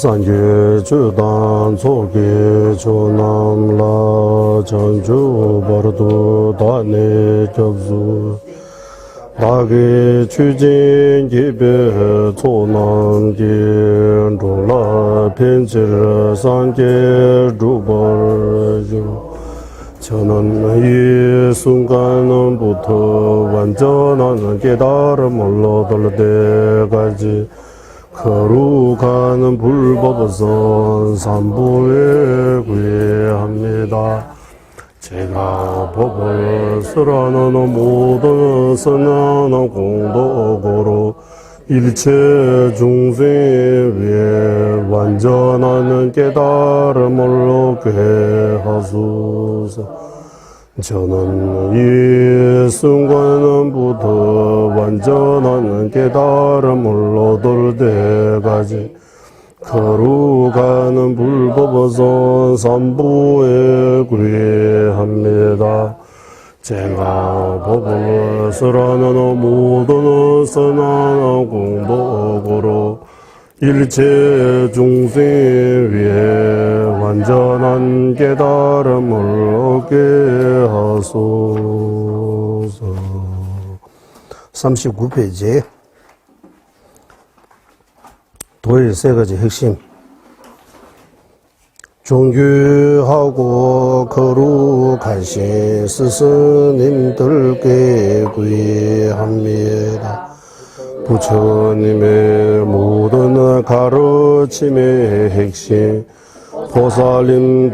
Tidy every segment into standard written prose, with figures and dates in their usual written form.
산계 주단 소계 조남라 전주 바르도 다네 접수 다게 추진 기배 초남계 롤라 펜질 산계 주벌주 저는 이 순간부터 완전한 깨달음을 얻을 때까지 거룩한 불법선 삼부에 구애합니다. 제가 법을 쓰라는 모든 선한 공덕으로 일체 중생 위에 완전한 깨달음을 얻게 하소서. 저는 이 순간부터 완전한 깨달음을 얻을 때까지 거룩한 불법선 삼부에 구애합니다. 제가 법을 쓰라는 모든 선한 공덕으로 일체 중생 위에 완전한 깨달음을 얻게 하소서. 39페이지 도의 세 가지 핵심. 존귀하고 거룩하신 스승님들께 구애합니다. 부처님의 모든 가르침의 핵심, 보살님들께서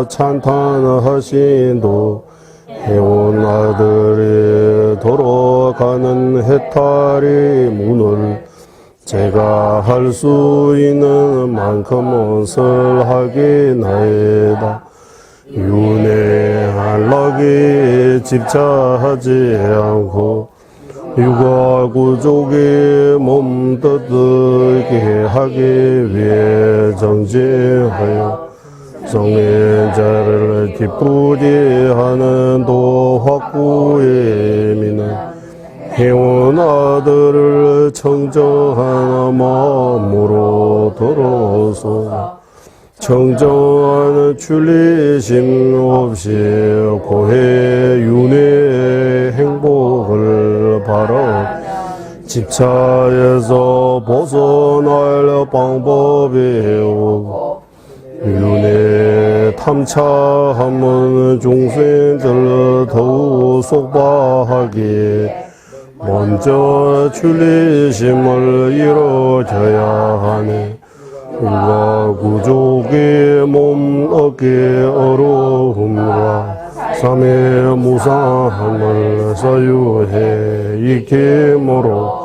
찬탄하신 도 해온 아들이 돌아가는 해탈의 문을 제가 할 수 있는 만큼은 설하기나이다. 윤회 안락에 집착하지 않고 육아 구족의 몸 떠들게 하기 위해 정진하여 성인자를 기쁘게 하는 도 확구의 미는 해온 아들을 청정한 마음으로 들어서 청정한 출리심 없이 고해 윤회의 행복을 바라 집착에서 벗어날 방법이요 윤회 탐차함은 중생들 더욱 속박하기에 먼저 출리심을 이루어져야 하네. 우가 구족의 몸 얻기 어려움과 삼의 무상함을 사유해 익힘으로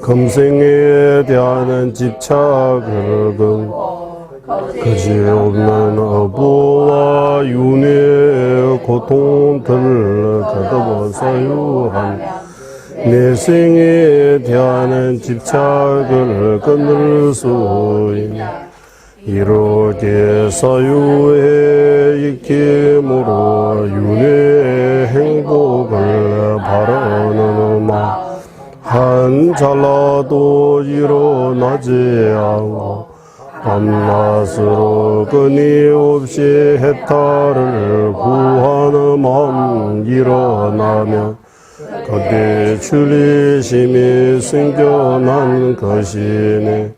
금생에 대한 집착을 그지없는 어부와 윤회의 고통들을 거듭 사유한 내 생에 대한 집착을 끊을 수 있는 이렇게 사유에 익힘으로 윤회의 행복을 바라는 마 한 찰나도 일어나지 않고 밤낮으로 끊임없이 해탈을 구하는 마음 일어나면 그때 출리심이 생겨난 것이네.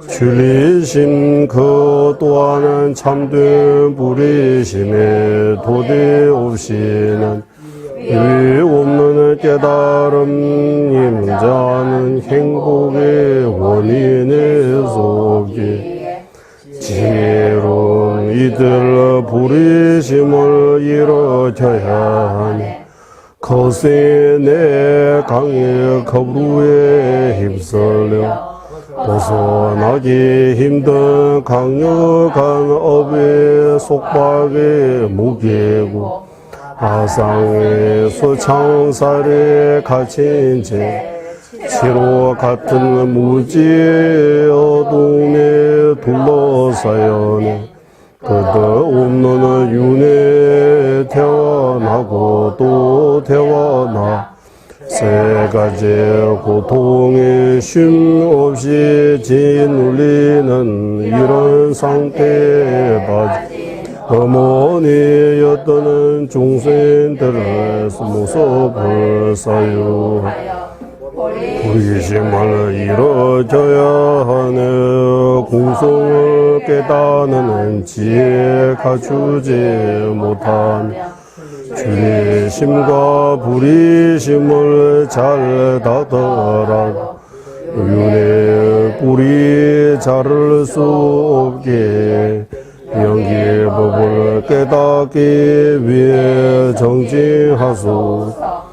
출리심 그 또한 참된 불의심에 도대 없이는 의 없는 깨달음 임자는 행복의 원인에 속해 지혜로운 이들 불의심을 이루어져야 하니 거세 내 강의 거부에 휩쓸려 벗어나기 힘든 강력한 업의 속박에 무게고 아상의 소창살에 갇힌 채 치로 같은 무지의 어둠에 둘러싸여네. 끝없는 윤회에 태어나고 또 태어나 세 가지 고통에 쉼 없이 짓눌리는 이런 상태에 빠져 어머니였던 중생들의 모습을 사유하여 불의심을 이루어져야 하는 공성을 깨닫는 지혜 갖추지 못하며 죄심과 불의심을 잘 다더라도 윤회 불의 자를 수 없게 영기의 법을 깨닫기 위해 정진하소서.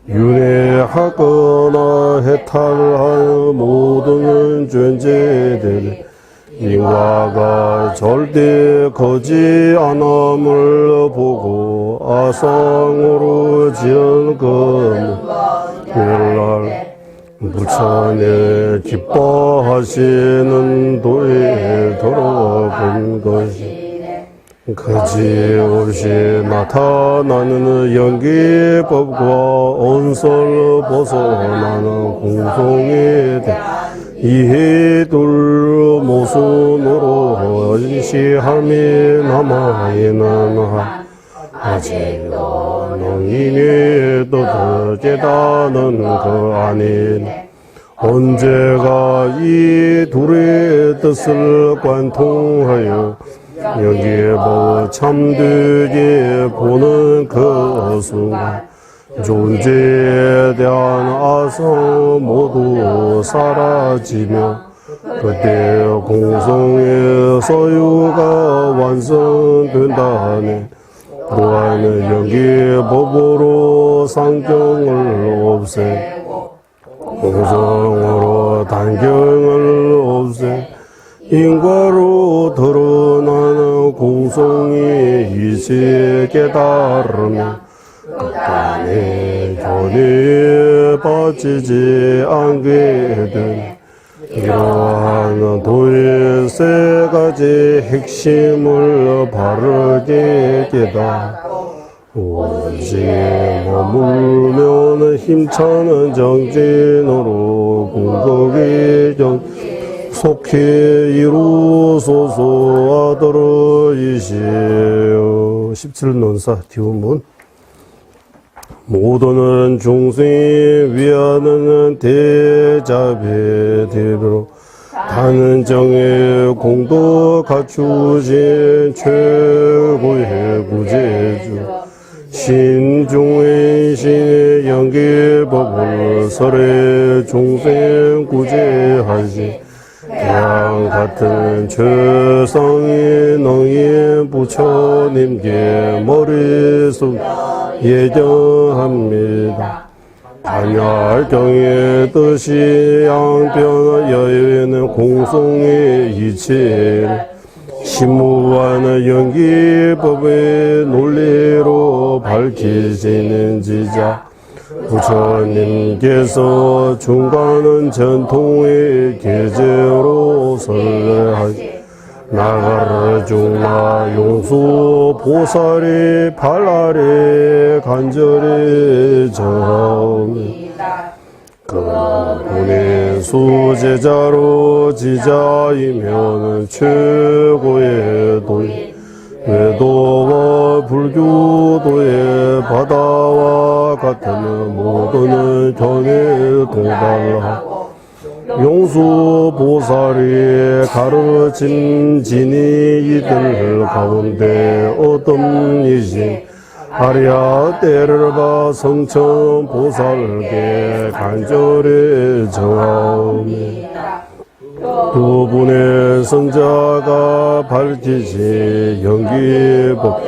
윤회하거나 해탈할 모든 존재들 인과가 절대 거지 않음을 보고 아상으로 지은 금일날 부처님 기뻐하시는 도에 들어본 것이 거지없이 나타나는 연기법과 언설 벗어나는 공성에 대한 이해둘 모순으로 인시함이 남아있는 한 아직도 능인이 더 깨닫는 그 아닌 언제가 이 둘의 뜻을 관통하여 여기에 뭐 참되게 보는 그 순간 존재에 대한 아성 모두 사라지며 그때 공성의 소유가 완성된다네. 또한 여기에 법으로 상경을 없애고 공성으로 단경을 없애 인과로 드러나는 공성이 이제 깨달으며 극단의 견해에 빠지지 않게 된 이러한 도의 세 가지 핵심을 바르게 깨닫고 오직 머물면 힘차는 정진으로 공덕의 정 속히 이루소서. 아더러이시여. 17논사 뒤문문 모두는 중생이 위하는 대자비의 대비로 다는 정의 공도 갖추신 최고의 구제주 신중의 신의 연기법을 설의 중생 구제하시 태양 같은 최상의 능인 부처님께 머릿속 예정합니다. 단열경의 뜻이 양변 여인은 공성의 이치를 심무하는 연기법의 논리로 밝히시는 지자 부처님께서 중간은 전통의 계제로 설레하시 나가르 중나 용수 보살이 발아래 간절히 정하옵니다. 그분의 수제자로 지자이면 최고의 도인 외도와 불교도의 바다와 같은 모든 견해 동달하고 용수 보살이 가르친 진이 이들 가운데 어떤 이신 아리아 때를 봐 성천 보살께 간절히 정하옵니다. 두 분의 성자가 밝히시 연기법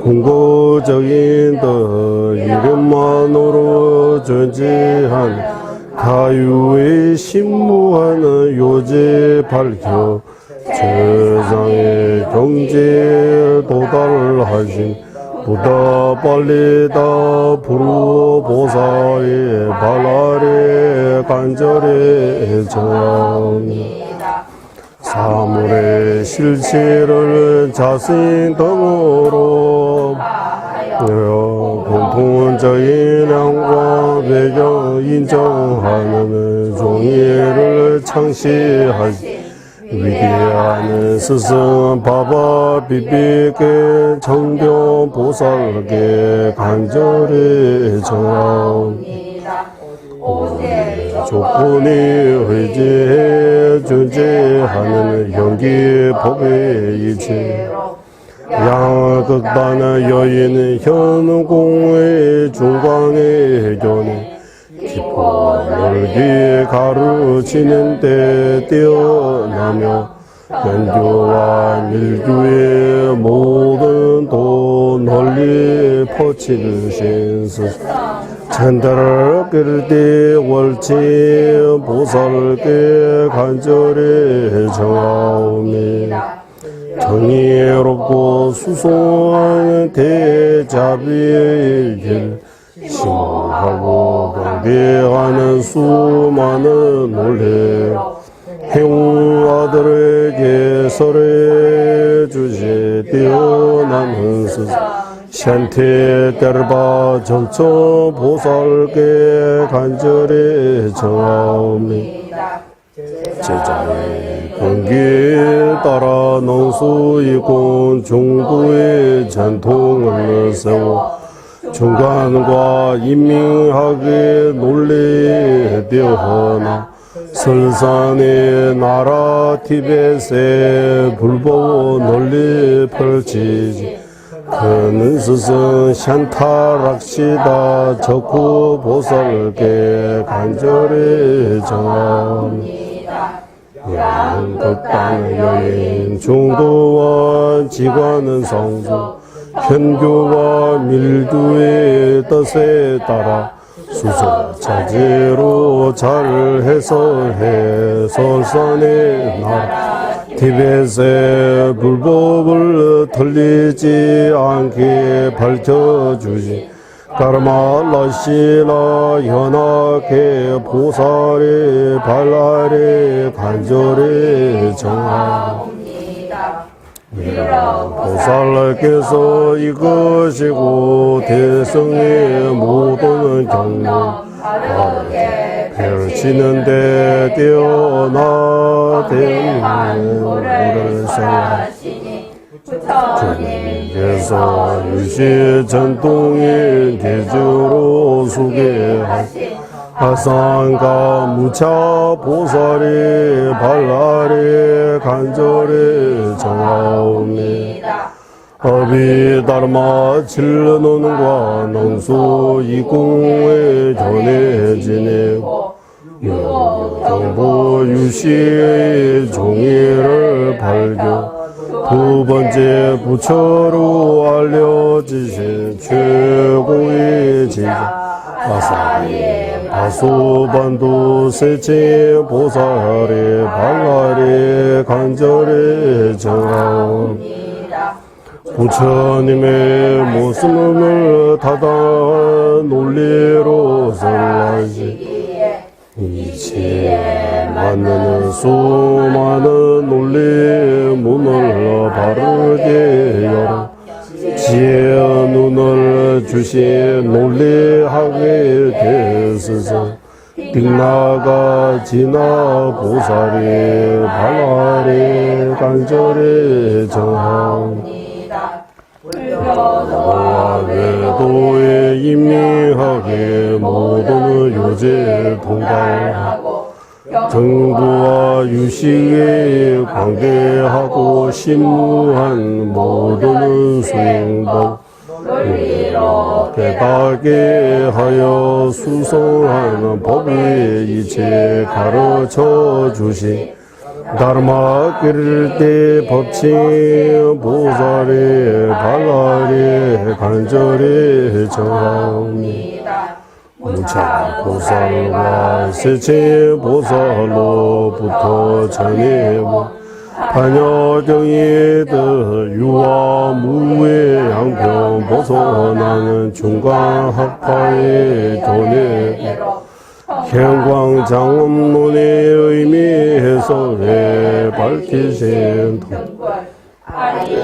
궁극적인 더 이름만으로 존재한 가유의 신무하는 요지 밝혀 세상의 경지에 도달하신 보다 빨리 다 부르 보살의 발아래 간절히 정합니다. 사물의 실체를 자신 등으로 공통적인 양과 배경 인정하는 종이를 창시하시 위대한 스승 바바 비비께 정병보살께 간절히 정하옵니다. 조건이 의지해 존재하는 현기 법의 이치로 양극단의 여인 현공의 중광의 견해 깊고 넓게 가르치는 데 뛰어나며 연교와 밀교의 모든 도 널리 퍼치르신 스승 찬달을 끌때 월치 보살께 간절히 정하옵니다. 정의롭고 수송한 대자비의 길 심오하고 경배하는 수많은 논리 해운 아들에게 설해 주시 뛰어난 스승 샨테 때르바 정처 보살께 간절히 정하옵니다. 제자의 근기에 따라 농수이군 중부의 전통을 세워 중간과 인민학의 논리에 뛰어나 설산의 나라 티벳의 불법 논리 펼치지 큰 스승 샨타락시다 적구 보살께 간절히 정하옵니다. 양극단의 여인 중도와 지관은 성주 현교와 밀두의 뜻에 따라 수소 차지로 잘 해설해 설산의 나라 티벳의 불법을 틀리지 않게 밝혀주지 까르마라시라 현악의 보살의 발랄에 간절히 정하옵니다. 보살께서 이것이고 대성의 모든 경로 바르게 펼치는데 뛰어나 대문을 설하시니 주님께서 유시 전통의 대주로 소개하신 하상가 무차 보살의 발랄에 간절히 정하옵니다. 어비다르마 진르논과 농수 이공에 견해 지내고 정보 유시의 종이를 발견 두 번째 부처로 알려지신 최고의 제자 아사리의 바소반도 세체 보살의 발랄에 간절히 정하옵니다. 부처님의 모습을 다다 논리로 설하시기에 이치에 맞는 수많은 논리의 문을 바르게 열어 지혜의 눈을 주신 논리하게 되소서. 빅나가 지나 보살이 발랄이 간절히 정하옵니다. 불교와 외도에 임미하게 모든 요제 동달하고 정부와 유식에 관계하고 심무한 모든 수행법 논리로 깨닫게 하여 수성하는 법의 이체 가르쳐 주시 다르마 기를 때 법칙 보살의 발랄이 간절히 정하옵니다. 무차 보살과 세체 보살로부터 전해고 반여경이들 유아 무의 양평 벗어나는 중간학파의 교내 현광장엄론의 의미 해설에 밝히신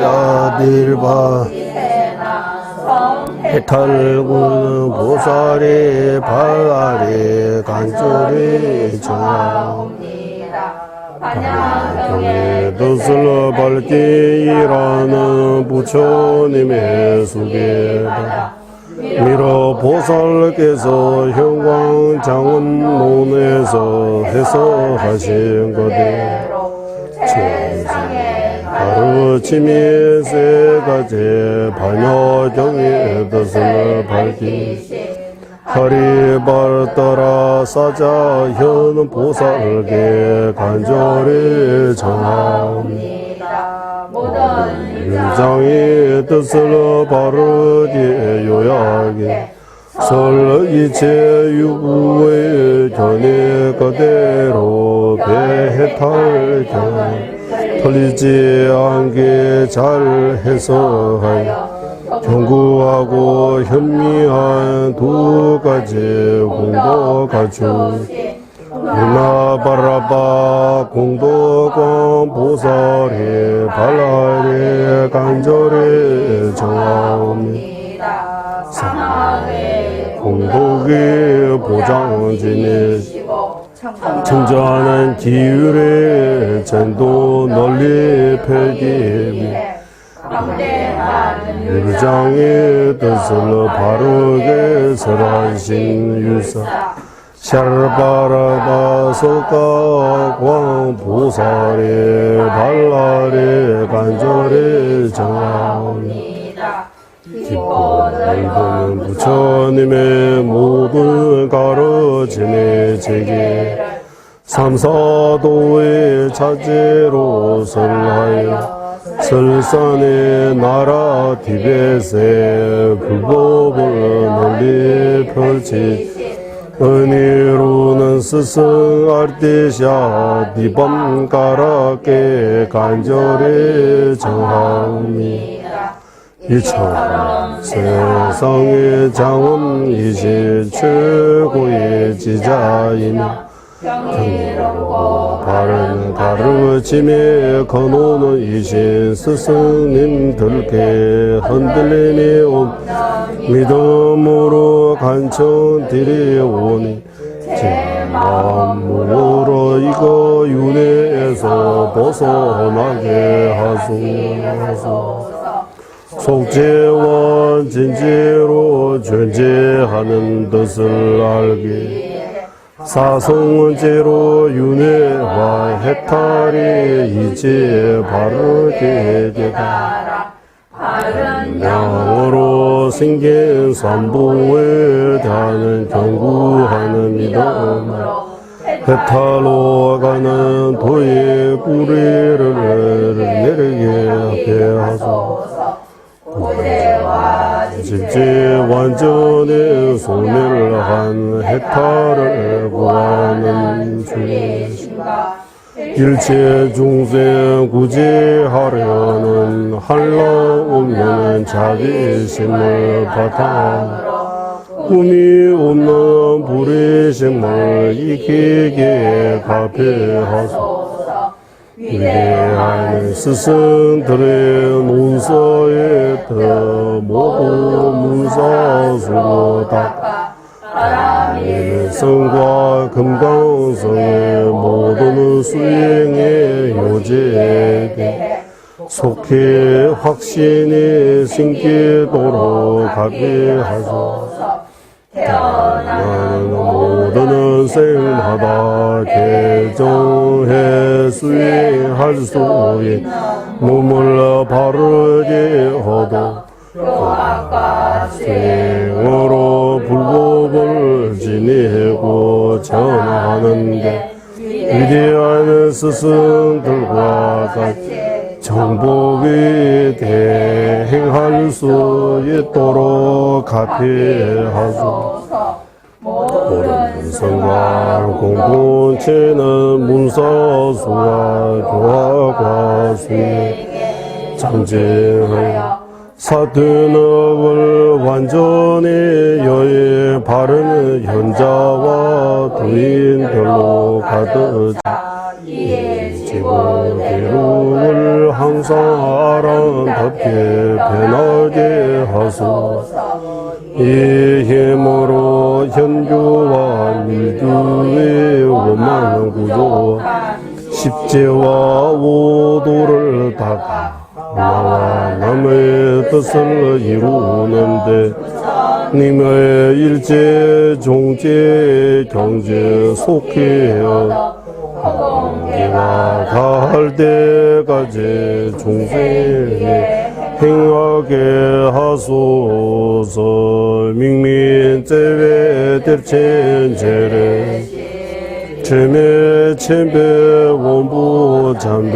아디르바 해탈군 보살의 발 아래 간절히 청하옵니다. 반야경의 뜻을 밝게 일하는 부처님의 수계다. 미러 보살께서 현광장원론에서 해석하신 그대로 세상에 가르침이 세 가지 반야경의 뜻을 밝히시 하리발 따라 사자현 보살께 간절히 청하옵니다. 모든 율장의 뜻을 바르게 요약해 설 이체 유구의 견해 그대로 배해탈견 틀리지 않게 잘 해석하여 견고하고 현미한 두 가지 공도 갖추시 문화바라바 공도권 보살의 발아래 간절히 청하옵니다. 사망의 공덕의 보장지니시고 청자하는 기율의 전도 널리 펴기 위해 율장의 뜻을 바르게 설하신 유사 샤르바라바 석가광 보살의 발아래 간절히 청하옵니다. 깊고 넓은 부처님의 모든 가르침의 체계를 삼사도의 자제로 설하여 설산의 나라 티벳의 불법을 널리 펼치 은혜로는 스승 알티샤 디밤가라께 간절히 청하옵니다. 이처럼 세상의 장엄이신 최고의 지자이며 경이롭고 바른 가르침에 근원은 이신 스승님들께 흔들림이 없는 믿음으로 간청드리오니 제 마음으로 이거 윤회에서 벗어나게 하소서. 속죄와 진지로 존재하는 뜻을 알게 사성제로 윤회와 해탈이 이제 바르게 되다. 명으로 생긴 삼보에 대한 경구하는 믿음으로 해탈로 가는 도의 뿌리를 내리게 하게 하소서. 실제 완전히 소멸한 해탈을 구하는 주이신가 일체 중생 구제하려는 한량없는 자비심을 바탕으로 꿈이 없는 불의심을 익히게 갚여하소서. 위대한 스승들의 문서에 더 모두 문사수로 닦아 일성과 금강성의 모든 수행의 요지에 대해 속히 확신이 생기도록 하게 하소서. 태어나는 모든 생마다 개정해 수행할 수 있는 몸을 바르게 하도 교학과 수행으로 불법을 지니고 전하는데 위대한 스승들과 같이 정복이 대행할 수 있도록 합의하소서. 모든 성과 공동체는 문서수와 교화과 수에 정진하여 사퇴업을 완전히 여의 바른 현자와 두인별로 가득 지고 대륙을 항 항상 아름답게 변하게 하소서. 이 힘으로 현주와 밀주의 원망 구조 십제와 오도를 닦아 나와 남의 뜻을 이루는데 님의 일제 종제 경제 속해여 공기가 닿을 때까지 종생에 행하게 하소서. 민민제외 대천제를 제매 천배 원부 잠들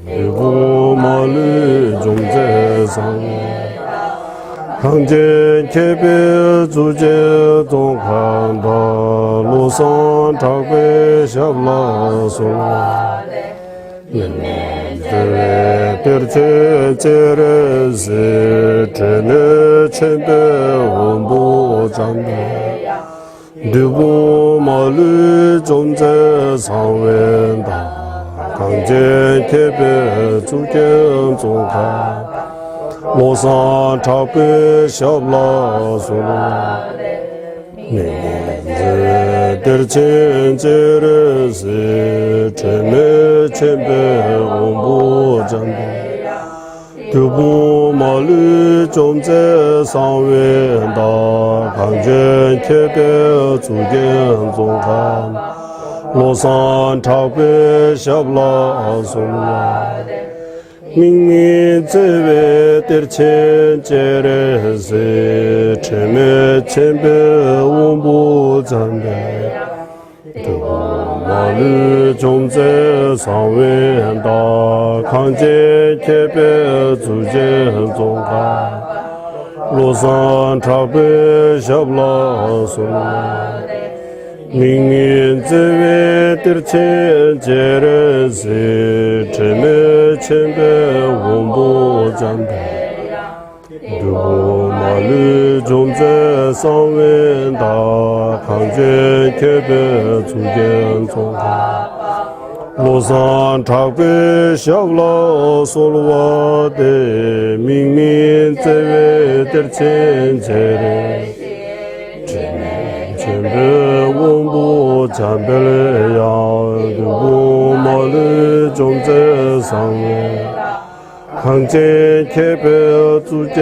일부 말을 종제상 강제 개별 주제 동한다 로선 작배 샵라소 인민들의 별체제레스 제네 천배 원부 잠들 누구 말을 존재 상wen다 강제 개별 주견 종가 로산 작배 샵라소 민민들 대천제레스 제네 천배 원부 잠들 두부 말을 존재 상wen다 강제 개별 주견 종가 로산 작배 샵라소 민민제외 대천제레스 제매 천배 원부 잠배 두부말을 존재 상wen다 강제 개별 주제 종가 로산 작배 샵라소 민민제외 대천제레스 제매 천배 원부 잠배 두부말을 존재 상wen다 강제 개별 주견 종가 로산 작배 샵라소로와데 민민제외 대천제레 천배 원부 잠배야 두부말을 존재 상wen다 강제 개별 주제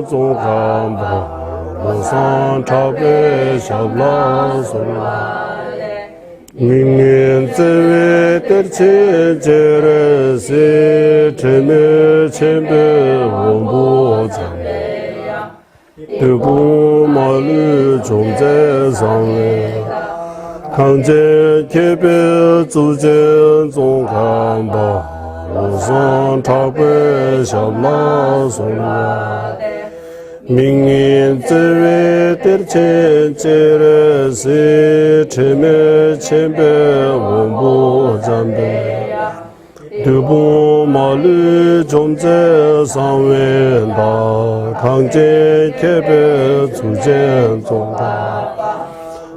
종가 로산 작배 샵라소 민민제외 대천제레스 제매 천배 원부 잠배 두부말을 존재 상wen다 강제 개별 주제 종가 로산 작배 샵라소 민민제외 대천제레스 제매 천배 원부 잠배 두부말을 존재 상wen다 강제 개별 주제 종가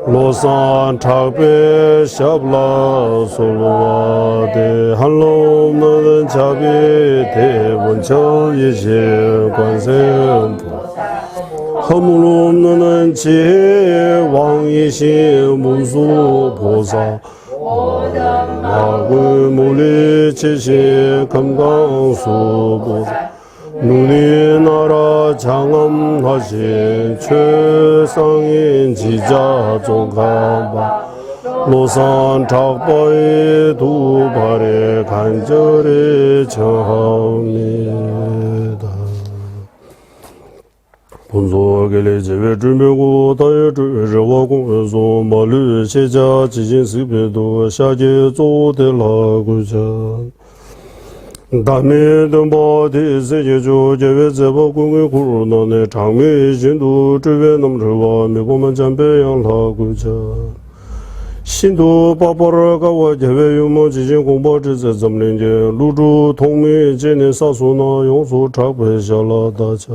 로산 작배 샵라소로와데 한롬는 자비 대원처이시 관세음부 허물 없는 지혜 왕이신 문수보사 악을 물리치신 금강수보사 눈이 나라 장엄하신 최상인 지자 종가바 로산 작바의 두 발에 간절히 청합니다. 본소계리 제외 주묘고 다의 주의와 공에서 말을 시자 지진 습에도 샤제 조대라구자 다미든 바디 세계조 제외 제바 공의 구르나네 장미 신도 주변 넘르와 미고만 잠배양라구자 신도 바바라가와 제외 유모 지진 공바지제 점린제 루주 통미 제네 사소나 용수 작배샤라다자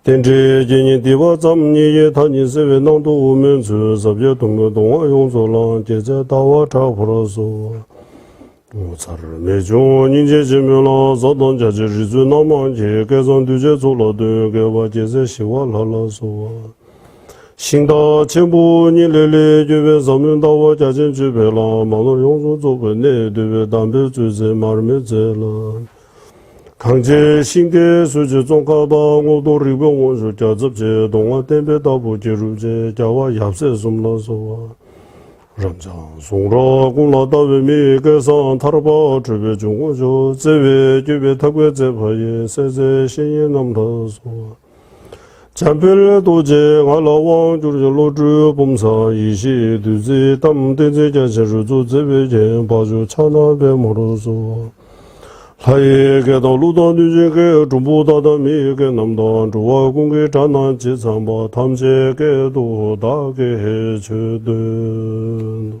텐제 제니 디와 잠니에 타니세베 나도 오면 주섭제 동거 동화 용소랑 제제 다와 작프라소 오차를 매주 인제지면라 사단자지 리즈 남한지 개선두제 졸라도 개와 제세 시와라라소와 신다 전부니 레레 주베 사면다와 자진 주베라 마노 용수 조베네 되베 담베 주제 마르메제라 강제 신계 수지 종가바 오도리고 원수 자접제 동화 땜베 다부지루제 자와 얍세 숨라소와 람장 송라 공라다베미 개선 타르바 주베 중고조 제베 주베 타괴 제파예 세세 신이 남다소 잠별레 도제 알라왕 주르로 주 범사 이시 두지 담데제 자르주 제베제 바주 차나베 모로소 하이게도 루단두제게 중부다다미게 남단 주와 공개 잔난 지상바 탐제게도 다게 해주든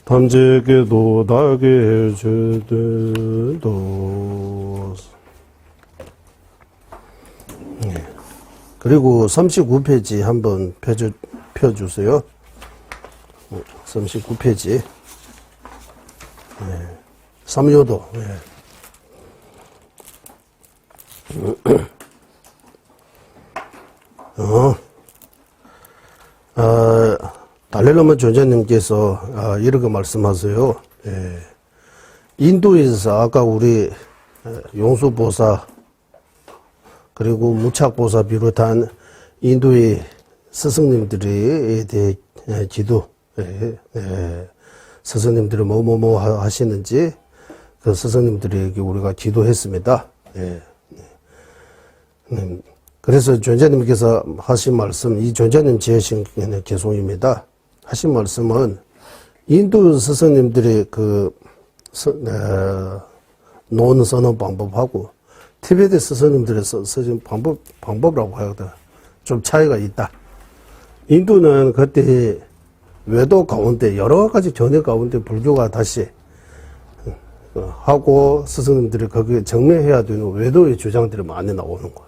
탐제게도 다게 해주든 그리고 39페이지 한번 펴주세요. 39페이지. 삼요도. 달렐라마 존자님께서 이렇게 말씀하세요. 인도에서 아까 우리 용수보사 그리고 무착보사 비롯한 인도의 스승님들에 대해 지도, 스승님들이 뭐뭐뭐 하시는지 그 스승님들에게 우리가 지도했습니다. 그래서 존자님께서 하신 말씀, 이 존자님 지으신 개송입니다. 하신 말씀은 인도 스승님들의 논 써는 방법하고 티베트 스승님들의 쓰신 방법이라고 하거든. 좀 차이가 있다. 인도는 그때 외도 가운데 여러 가지 전해 가운데 불교가 다시 하고 스승님들이 거기에 정매해야 되는 외도의 주장들이 많이 나오는 거예요.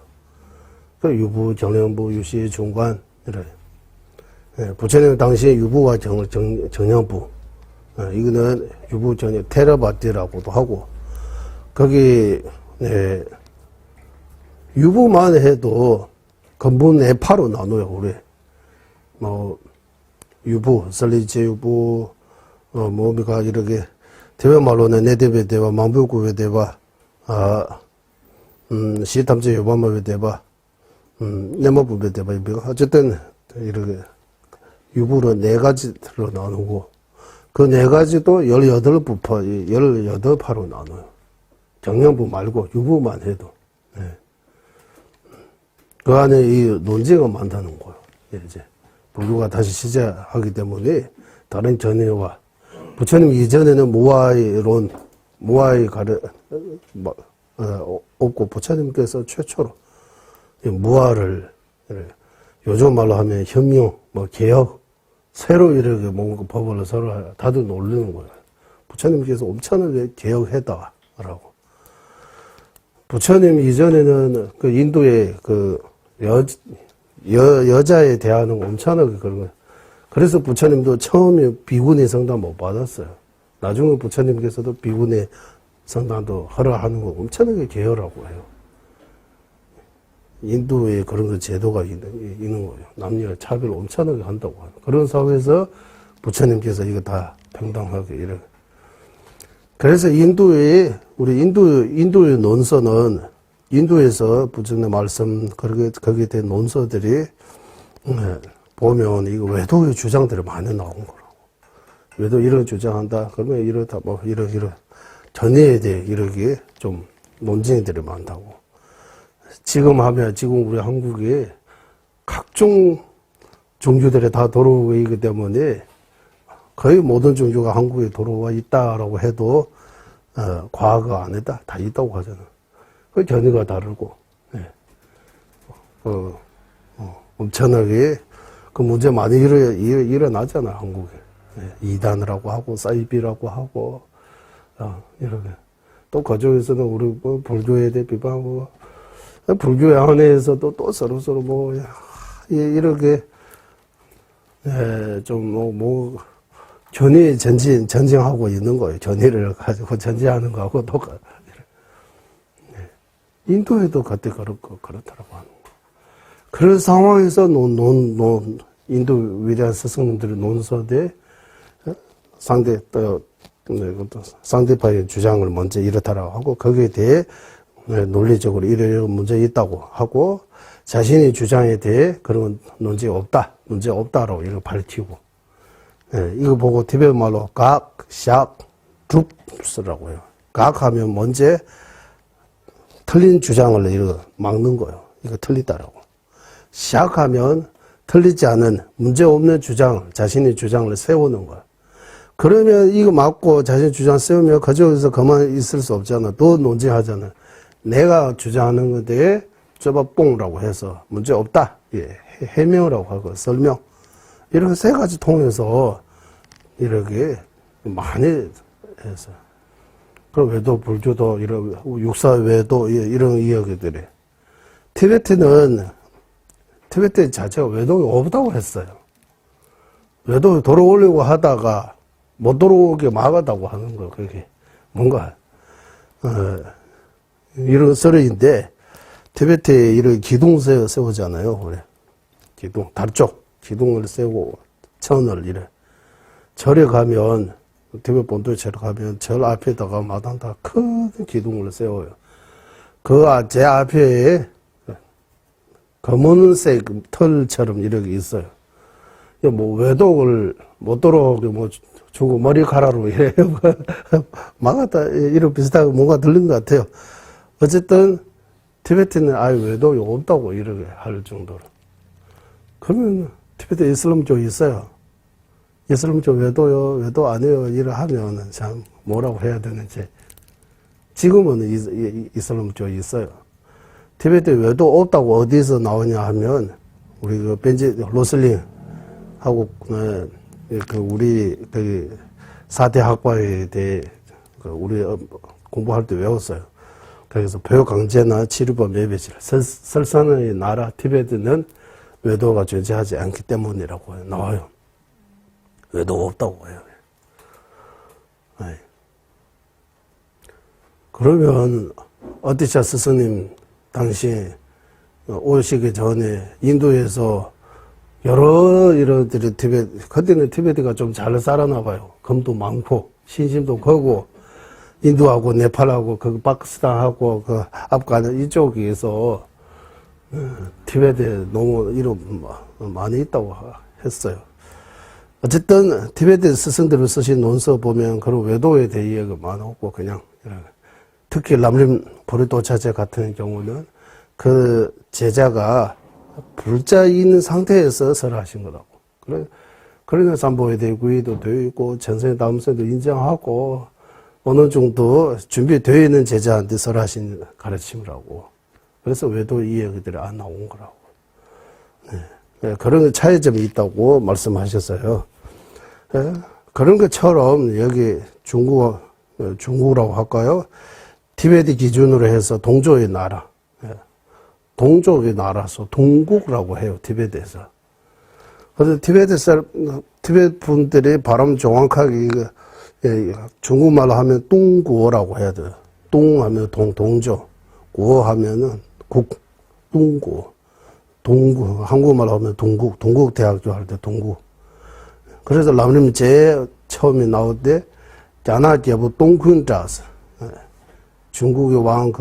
그 유부, 정령부, 유시, 중관 이래. 부처님 당시에 유부와 정령부, 이거는 유부 정령 테라바티라고도 하고 거기 유부만 해도 근본 네파로 나눠요. 우리 유부, 설리제 유부, 뭐가 이렇게 대화말로는 내대배 대화, 망부구배 대화, 시탐제 요반마배 대화, 내모부배 대화, 어쨌든 이렇게 유부로 4가지로 나누고 그 4가지도 18부파, 18파로 나눠요. 정령부 말고 유부만 해도. 그 안에 이 논제가 많다는 거예요. 이제 불교가 다시 시작하기 때문에 다른 전해와 부처님 이전에는 무아이론, 무아이 없고 부처님께서 최초로 무아를 요즘 말로 하면 혁명, 개혁, 새로 이렇게 뭔가 법을 서로 다들 놀리는 거예요. 부처님께서 엄청나게 개혁했다라고. 부처님 이전에는 그 인도의 여자에 대하는 엄청나게 그런 거예요. 그래서 부처님도 처음에 비구니 성당 못 받았어요. 나중에 부처님께서도 비구니 성당도 허락하는 거 엄청나게 개혁하고 해요. 인도에 그런 거 제도가 있는 거예요. 남녀 차별 엄청나게 한다고 해요. 그런 사회에서 부처님께서 이거 다 평등하게 이렇게. 그래서 우리 인도의 논서는 인도에서 부처님의 말씀, 거기에 대한 논서들이 보면 이거 외도의 주장들이 많이 나온 거라고. 외도 이런 주장한다. 그러면 이렇다, 이런 전해에 대해 이렇게 좀 논쟁들이 많다고. 지금 우리 한국에 각종 종교들이 다 돌아오고 있기 때문에 거의 모든 종교가 한국에 돌아와 있다라고 해도, 과거가 아니다. 다 있다고 하잖아. 그 전해가 다르고, 엄청나게 그 문제 많이 일어나잖아, 한국에. 이단이라고 하고, 사이비라고 하고, 이렇게. 또 그중에서는 우리 불교에 대해 비판하고, 불교 안에서도 또 서로 이렇게, 전쟁하고 있는 거예요. 전의를 가지고 전쟁하는 거하고 똑같아요. 인도에도 그때 그렇더라고 하는 거예요. 그런 상황에서 인도 위대한 스승님들의 논서대 상대파의 주장을 먼저 이렇다라고 하고 거기에 대해 논리적으로 이런 문제 있다고 하고 자신의 주장에 대해 그런 문제 없다라고 이렇게 밝히고 이거 보고 티베트 말로 각, 샥, 줍스라고 해요. 각 하면 먼저 틀린 주장을 이렇게 막는 거예요. 이거 틀리다라고. 샥 하면 틀리지 않은 문제 없는 자신의 주장을 세우는 거예요. 그러면 이거 맞고 자신 주장 세우면 그쪽에서 그만 있을 수 없잖아. 또 논쟁하잖아. 내가 주장하는 것에 대해 쩌바뽕라고 해서 문제 없다. 예, 해명이라고 하고 설명. 이렇게 세 가지 통해서 이렇게 많이 해서. 그럼 외도, 불교도, 이런 육사 외도, 이런 이야기들이. 티베트 자체가 외도가 없다고 했어요. 외도 돌아오려고 하다가 못 돌아오게 막았다고 하는 거예요. 그게 뭔가 이런 소리인데 티베트에 이런 기둥 세우잖아요. 그래. 기둥 달쪽 기둥을 세우고 천을 이래 절에 가면 티베트 본토에 절에 가면 절 앞에다가 마당다 큰 기둥을 세워요. 제 앞에 검은색 털처럼 이렇게 있어요. 뭐 외독을 못 돌아오게 주고 머리카락으로 이래요. 막았다. 이런 비슷하게 뭔가 들린 것 같아요. 어쨌든 티베트는 아예 외독이 없다고 이렇게 할 정도로. 그러면 티베트 이슬람교 있어요. 이슬람교 외도 아니에요. 이래 하면 참 뭐라고 해야 되는지. 지금은 이슬람교 있어요. 티베트 외도 없다고 어디서 나오냐 하면 우리 그 벤지 로슬링 하고 우리 그 4대 학과에 대해 우리 공부할 때 외웠어요. 그래서 교육 강제나 치료법 매배질 설산의 나라 티베트는 외도가 존재하지 않기 때문이라고 나와요. 외도가 없다고 해요. 네. 그러면 어디샤 스승님 당시 오시기 전에 인도에서 여러 이런들이 그때는 티베트가 좀 잘 살아나 봐요. 금도 많고 신심도 크고 인도하고 네팔하고 그 파키스탄하고 그 아프간 이쪽에서 티베트에 너무 이름 많이 있다고 했어요. 어쨌든 티베트 스승들을 쓰신 논서 보면 그런 외도에 대해 이야기가 많았고 그냥 특히 람림 보리도차제 같은 경우는 그 제자가 불자인 상태에서 설하신 거라고. 그러니까 삼보에 대해 구의도 되어 있고 전생에 다음생도 인정하고 어느 정도 준비되어 있는 제자한테 설하신 가르침이라고. 그래서 외도 이야기들이 안 나온 거라고. 네. 그런 차이점이 있다고 말씀하셨어요. 네. 그런 것처럼 여기 중국이라고 할까요? 티베트 기준으로 해서 동조의 나라. 동족의 나라서 동국이라고 해요. 티베트에서. 그래서 티베트 분들이 발음 정확하게 중국말로 하면 똥구어라고 해야 돼요. 똥 하면 동조, 구어 하면은 동구. 한국말로 하면 동국대학교 할 때 동국. 그래서 람림 제일 처음에 나올 때 야나제부 똥쿤자스. 중국의 왕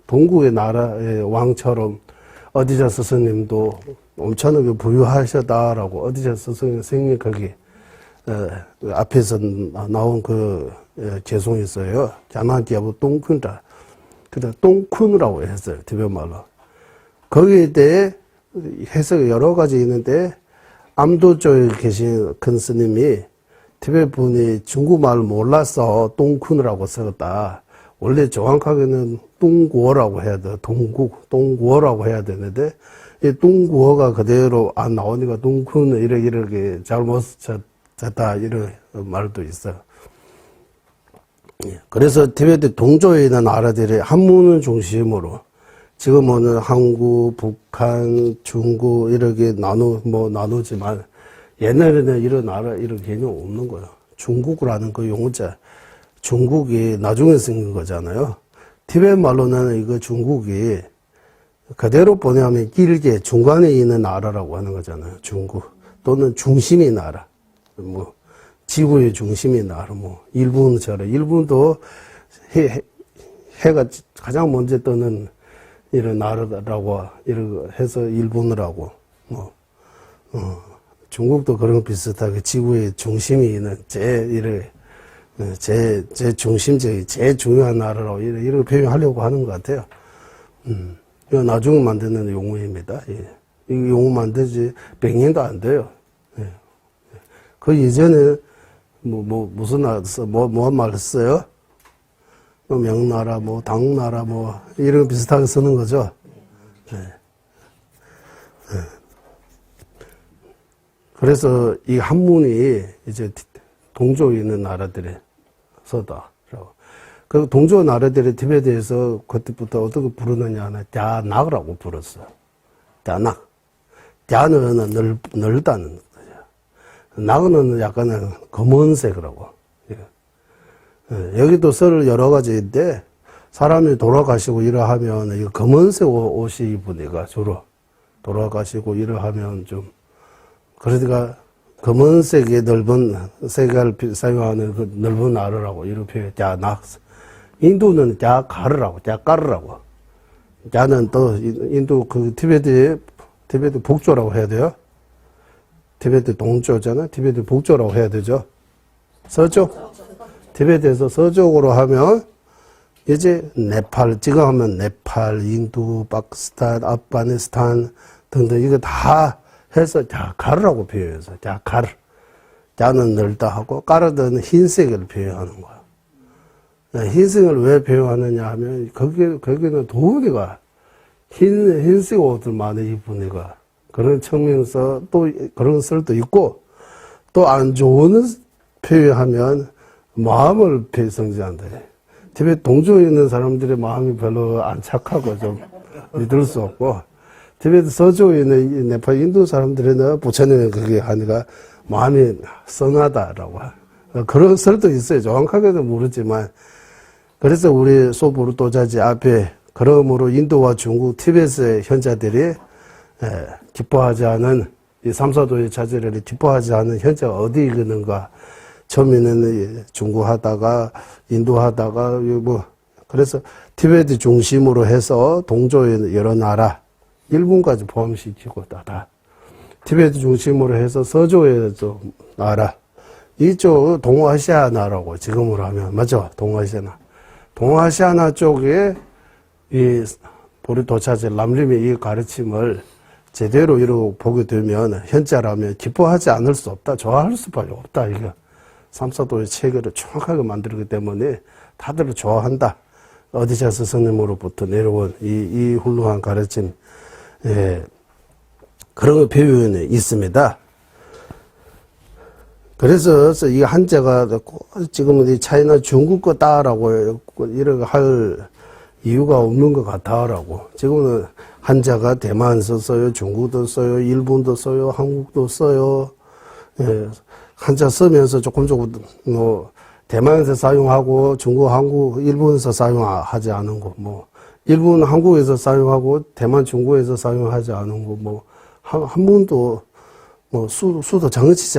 동국의 나라의 왕처럼 어디자 스승님도 엄청나게 부유하셨다라고 어디자 스승님 생일 거기 앞에서 나온 그 개송이 있어요. 야나디아부 똥쿤자. 그다 똥쿤이라고 했어요. 티베트 말로. 거기에 대해 해석이 여러 가지 있는데 암도 쪽에 계신 큰 스님이 티베트 분이 중국말을 몰라서 똥쿤이라고 썼다. 원래 정확하게는 똥구어라고 해야 돼. 똥구어라고 해야 되는데, 이 똥구어가 그대로 안 나오니까 똥쿤은 이렇게 잘못 썼다, 이런 말도 있어요. 그래서 티베트 동조에 있는 나라들이 한문을 중심으로, 지금은 한국, 북한, 중국, 이렇게 나누지만, 옛날에는 이런 나라, 이런 개념 없는 거예요. 중국이라는 그 용어자, 중국이 나중에 생긴 거잖아요. 티베트 말로는 이거 중국이 그대로 보내면 길게 중간에 있는 나라라고 하는 거잖아요. 중국. 또는 중심의 나라. 뭐, 지구의 중심의 나라. 뭐, 일본처럼. 일본도 해가 가장 먼저 뜨는 이런 나라라고 이렇게 해서 일본이라고. 뭐, 중국도 그런 비슷하게 지구의 중심이 있는 제 중심적인, 제일 중요한 나라라고 이렇게 표현하려고 하는 것 같아요. 이거 나중에 만드는 용어입니다. 예. 이 용어 만들지 100년도 안 돼요. 예. 그 예전에 무슨 말 써, 뭐 말 써요? 뭐 명나라, 뭐 당나라, 뭐 이런 거 비슷하게 쓰는 거죠. 예. 예. 그래서 이 한문이 이제 동쪽에 있는 나라들의 서다라고. 그 동쪽 나라들의 티베트에서 그때부터 어떻게 부르느냐 하면 갸낙이라고 불렀어요. 갸낙. 갸는 넓다는 거죠. 낙은 약간 검은색이라고. 예. 여기도 썰 여러 가지인데 사람이 돌아가시고 이러하면 이 검은색 옷이 입으니까 주로 돌아가시고 이러하면 좀 그러니까 검은색의 넓은 색을 사용하는 그 넓은 나라라고 이렇게 표현해. 갸낙. 인도는 갸가르라고, 갸가르라고. 갸는 또 인도 그 티베트 북조라고 해야 돼요. 티베트 동조잖아. 티베트 북조라고 해야 되죠. 서쪽. 티베트에서 서쪽으로 하면 이제 네팔, 지금 하면 네팔, 인도, 파키스탄, 아프가니스탄 등등 이거 다 해서 갸가르라고 표현해서 갸가르. 갸는 넓다 하고 가르는 흰색을 표현하는 거야. 흰색을 왜 표현하느냐 하면 거기는 도우니가 흰색 옷을 많이 입으니까 그런 측면에서 또 그런 썰도 있고 또 안 좋은 표현하면 마음을 배성지한다. 티베트 동쪽에 있는 사람들의 마음이 별로 안 착하고 좀 믿을 수 없고 티베트 서쪽에 있는 네팔 인도 사람들은 부처님이 그게 하니까 마음이 성하다라고 그런 썰도 있어요. 정확하게는 모르지만 그래서 우리 소부르 도자지 앞에 그러므로 인도와 중국, 티베트의 현자들이 기뻐하지 않은 이 삼사도의 자제를 기뻐하지 않은 현자가 어디 있는가? 처음에는 중국 하다가 인도 하다가 뭐 그래서 티베트 중심으로 해서 동조의 여러 나라, 일본까지 포함시키고 다 티베트 중심으로 해서 서조의 나라, 이쪽 동아시아 나라고 지금으로 하면 맞죠? 동아시아나. 동아시아나 쪽에 이 보리도차제 람림의 이 가르침을 제대로 이러고 보게 되면 현자라면 기뻐하지 않을 수 없다. 좋아할 수밖에 없다. 이거 삼사도의 체계를 정확하게 만들기 때문에 다들 좋아한다. 어디샤스 스님으로부터 내려온 이 훌륭한 가르침, 그런 표현이 있습니다. 그래서 이 한자가 지금은 이 차이나 중국 거다라고 이렇게 할 이유가 없는 것 같다라고. 지금은 한자가 대만에서 써요, 중국도 써요, 일본도 써요, 한국도 써요. 한자 쓰면서 조금 뭐 대만에서 사용하고 중국, 한국, 일본에서 사용하지 않은 거, 뭐 일본, 한국에서 사용하고 대만, 중국에서 사용하지 않은 거, 뭐 한 번도 뭐 수도 정해지지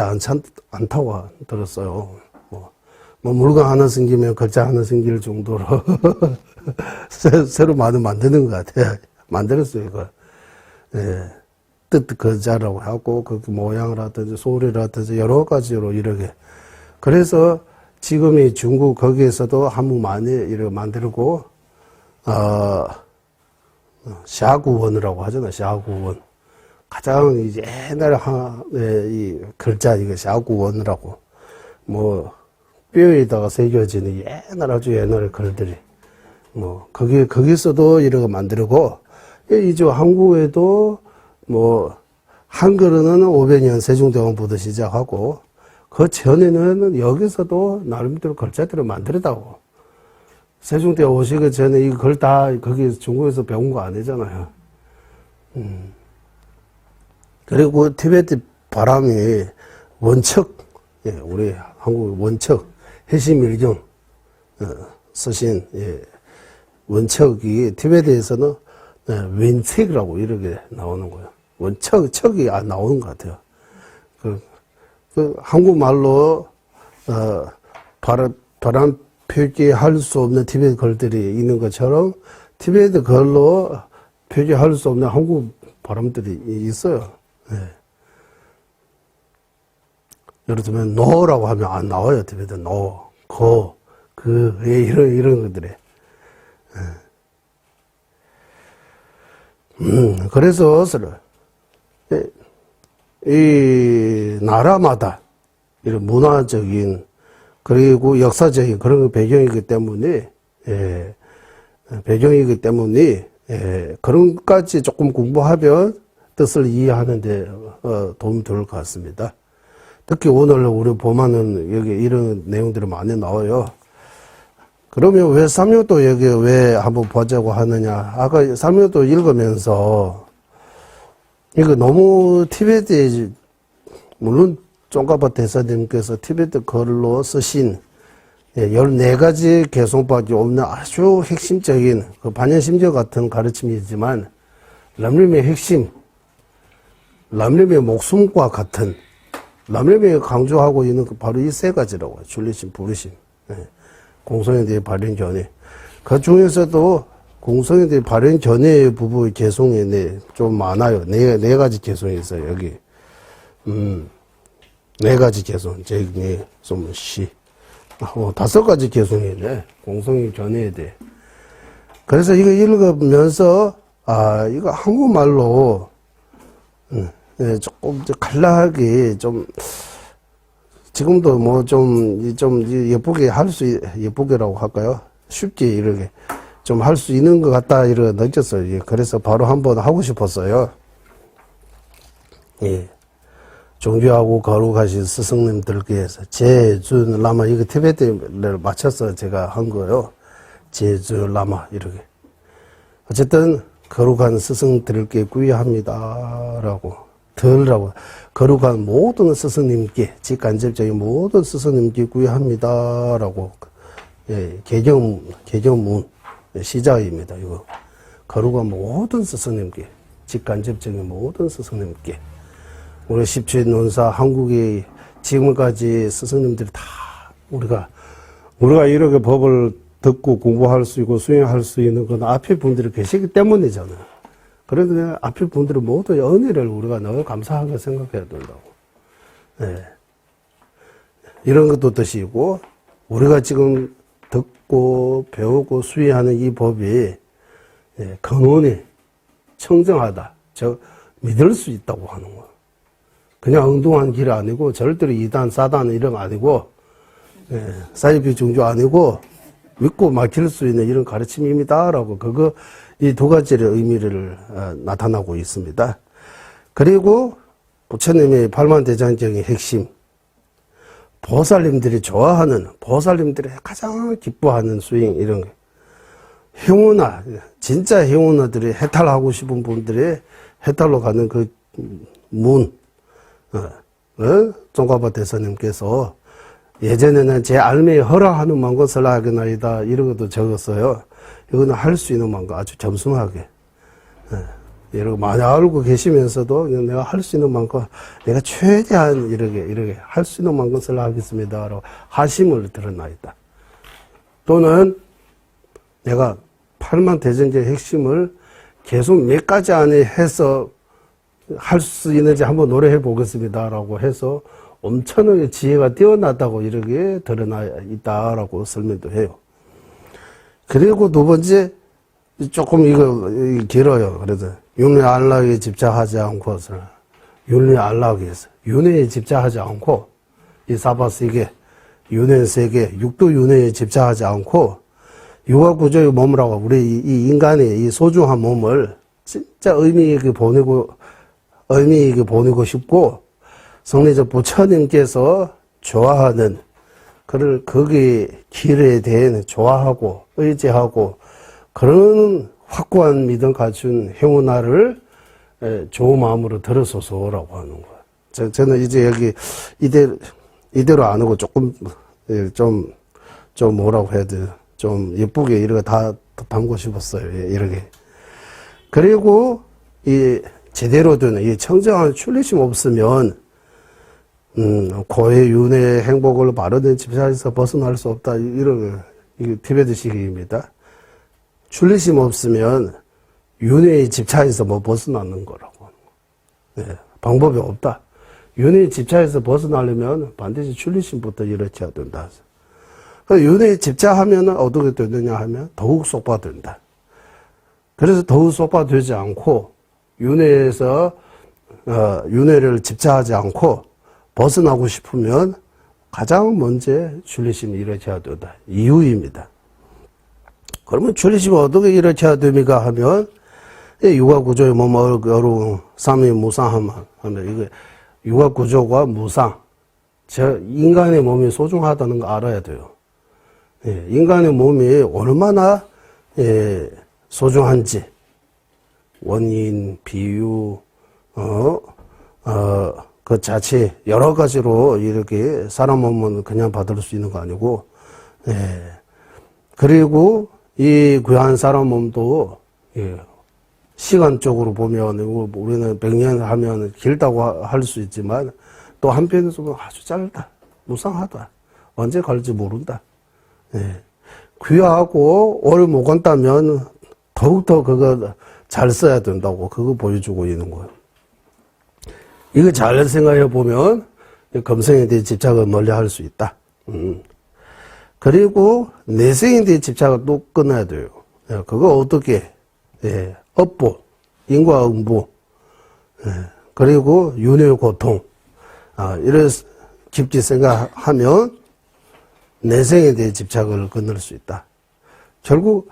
않다고 들었어요. 뭐 물건 하나 생기면 글자 하나 생길 정도로 새로 만드는 것 같아요. 만들었어요, 이거. 뜻 글자라고 하고 그 모양이라든지 소리라든지 여러 가지로 이렇게. 그래서 지금이 중국 거기에서도 한문 많이 이렇게 만들고 샤구원이라고 하잖아요. 샤구원. 가장 이제 옛날에 이 글자 이거 샤구원이라고 뭐 뼈에다가 새겨지는 아주 옛날 글들이 뭐 거기서도 이런 거 만들고 이제 한국에도 뭐 한글은 500년 세종대왕부터 시작하고 그 전에는 여기서도 나름대로 글자들을 만들었다고. 세종대왕 오시기 전에 이 글 다 거기 중국에서 배운 거 아니잖아요. 그리고 티베트 바람이 원척, 예, 우리 한국 원척, 해심일경, 쓰신, 예, 원척이 티베트에서는 웬책이라고 이렇게 나오는 거예요. 척이 안 나오는 것 같아요. 그 한국말로, 바람 표기할 수 없는 티베트 글들이 있는 것처럼 티베트 글로 표기할 수 없는 한국 발음들이 있어요. 네. 예를 들면 노라고 하면 안 나와요. 티베트 노, 거, 그, 이런 것들이. 그래서 이 나라마다 이런 문화적인 그리고 역사적인 그런 배경이기 때문에, 예, 그런 것까지 조금 공부하면 뜻을 이해하는데, 도움이 될 것 같습니다. 특히 오늘 우리 보면은 여기 이런 내용들이 많이 나와요. 그러면 왜 삼육도 여기 왜 한번 보자고 하느냐. 아까 삼육도 읽으면서, 이거 너무 티베트에, 물론 쫑가파 대사님께서 티베트 글로 쓰신 14가지 개성밖에 없는 아주 핵심적인 그 반연심적 같은 가르침이지만 람림의 핵심, 람림의 목숨과 같은 람림이 강조하고 있는 그 바로 이 세 가지라고 해요. 줄리심, 부르심, 공성에 대해 발현 견해. 그 중에서도 공성에 대해 발현 견해의 부분의 개성이 좀 많아요. 네 가지 개성이 있어요. 여기. 네 가지 개성, 제기, 소문, 시. 5가지 개성이네. 공성의 견해에 대해. 그래서 이거 읽으면서, 이거 한국말로, 조금 간략하게 좀, 지금도 뭐 좀 예쁘게 예쁘게라고 할까요? 쉽게 이렇게 좀 할 수 있는 것 같다, 이렇게 느꼈어요. 그래서 바로 한번 하고 싶었어요. 예. 종교하고 거룩하신 스승님들께서 제준 라마, 이거 티베트를 맞춰서 제가 한 거예요. 제준 라마, 이렇게. 어쨌든, 거룩한 스승들께 구의합니다. 거룩한 모든 스승님께, 직간접적인 모든 스승님께 구의합니다. 예, 개경문, 시작입니다. 이거. 거룩한 모든 스승님께, 직간접적인 모든 스승님께. 우리 십주인논사 한국의 지금까지 스승님들이 다 우리가 이렇게 법을 듣고 공부할 수 있고 수행할 수 있는 건 앞에 분들이 계시기 때문이잖아요. 그래서 앞에 분들의 모두의 은혜를 우리가 늘 감사하게 생각해야 된다고. 네. 이런 것도 뜻이고 우리가 지금 듣고 배우고 수행하는 이 법이 근원이 청정하다. 즉 믿을 수 있다고 하는 거예요. 그냥 엉뚱한 길 아니고 절대로 이단 사단 이런 거 아니고 사이비 종교 아니고 믿고 맡길 수 있는 이런 가르침입니다라고 이 두 가지의 의미를 나타나고 있습니다. 그리고 부처님의 팔만대장경의 핵심, 보살님들이 좋아하는, 보살님들이 가장 기뻐하는 수행 이런 거. 행운아, 진짜 행운아들이 해탈하고 싶은 분들이 해탈로 가는 그 문, 쫑가파 대사님께서 예전에는 제 알매에 허락하는 만큼 설하게나이다 이런 것도 적었어요. 이거는 할 수 있는 만큼 아주 겸손하게. 이렇게 많이 알고 계시면서도 내가 할 수 있는 만큼 내가 최대한 이렇게 할 수 있는 만큼 설하겠습니다. 라고 하심을 드러나있다. 또는 내가 팔만대전제의 핵심을 계속 몇 가지 안에 해서 할 수 있는지 한번 노력해 보겠습니다라고 해서 엄청나게 지혜가 뛰어나다고 이렇게 드러나 있다라고 설명도 해요. 그리고 두 번째, 조금 이거 길어요. 그래서 윤회 안락에 집착하지 않고서 윤회 안락에서 윤회에 집착하지 않고 이 사바세계, 윤회 세계, 육도 윤회에 집착하지 않고 육아구조의 몸이라고 우리 이 인간의 이 소중한 몸을 진짜 의미 있게 보내고 싶고 성례적 부처님께서 좋아하는 거기 길에 대해 좋아하고 의지하고 그런 확고한 믿음 갖춘 행운아를 좋은 마음으로 들어서서라고 하는 거야. 저는 이제 여기 이대로 안 하고 조금, 예, 좀 뭐라고 해야 돼요. 좀 예쁘게 이렇게 다 담고 싶었어요. 예, 이렇게. 그리고 이 제대로 된 이 청정한 출리심 없으면 고해 윤회 행복을 바르는 집사에서 벗어날 수 없다. 이런 이게 티베트식입니다. 출리심 없으면 윤회의 집차에서 뭐 벗어나는 거라고. 네, 방법이 없다. 윤회의 집차에서 벗어나려면 반드시 출리심부터 일으켜야 된다. 윤회의 집차하면 어떻게 되느냐 하면 더욱 속박된다. 그래서 더욱 속박되지 않고 윤회에서 윤회를 집차하지 않고 벗어나고 싶으면 가장 먼저 출리심이 일으켜야 된다. 이유입니다. 그러면 출리심을 어떻게 일으켜야 됩니까 하면 육아구조의 몸 어려운 삼위 무상하면 이거 육아구조가 무상. 인간의 몸이 소중하다는 거 알아야 돼요. 예, 인간의 몸이 얼마나 소중한지 원인, 비유, 그 자체 여러 가지로 이렇게 사람 몸은 그냥 받을 수 있는 거 아니고, 예. 그리고 이 귀한 사람 몸도 예, 시간적으로 보면 우리는 100년 하면 길다고 할 수 있지만 또 한편에서 보면 아주 짧다, 무상하다, 언제 갈지 모른다. 예. 귀하고 오래 못 간다면 더욱더 그거 잘 써야 된다고 그거 보여주고 있는 거예요. 이거 잘 생각해 보면 금생에 대해 집착을 멀리 할 수 있다. 그리고 내생에 대해 집착을 또 끊어야 돼요. 예, 그거 어떻게? 예, 업보, 인과응보, 예, 그리고 윤회 고통. 이런 깊게 생각하면 내생에 대해 집착을 끊을 수 있다. 결국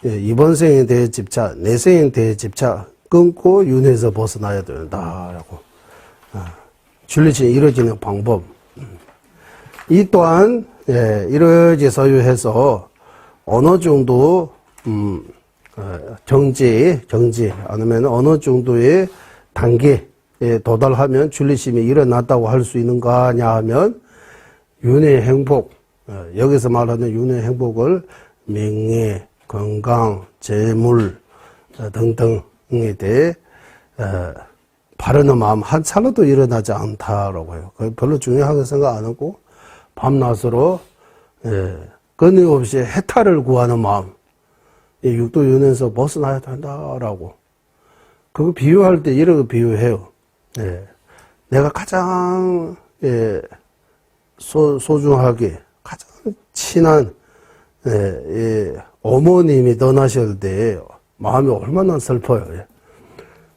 이번 생에 대해 집착, 내생에 대해 집착 끊고 윤회에서 벗어나야 된다라고. 출리심이 이루어지는 방법. 이 또한 이러지 서유해서 어느 정도 경지 아니면 어느 정도의 단계에 도달하면 출리심이 일어났다고 할 수 있는가 하냐 하면 윤회 행복, 여기서 말하는 윤회 행복을 명예, 건강, 재물 등등에 대해 바르는 마음 한 차로도 일어나지 않다라고 해요. 별로 중요하게 생각 안 하고 밤낮으로 끊임없이 해탈을 구하는 마음, 육도윤회에서 벗어나야 된다라고. 그거 비유할 때 이렇게 비유해요. 내가 가장 소중하게 가장 친한 어머님이 떠나실 때 마음이 얼마나 슬퍼요.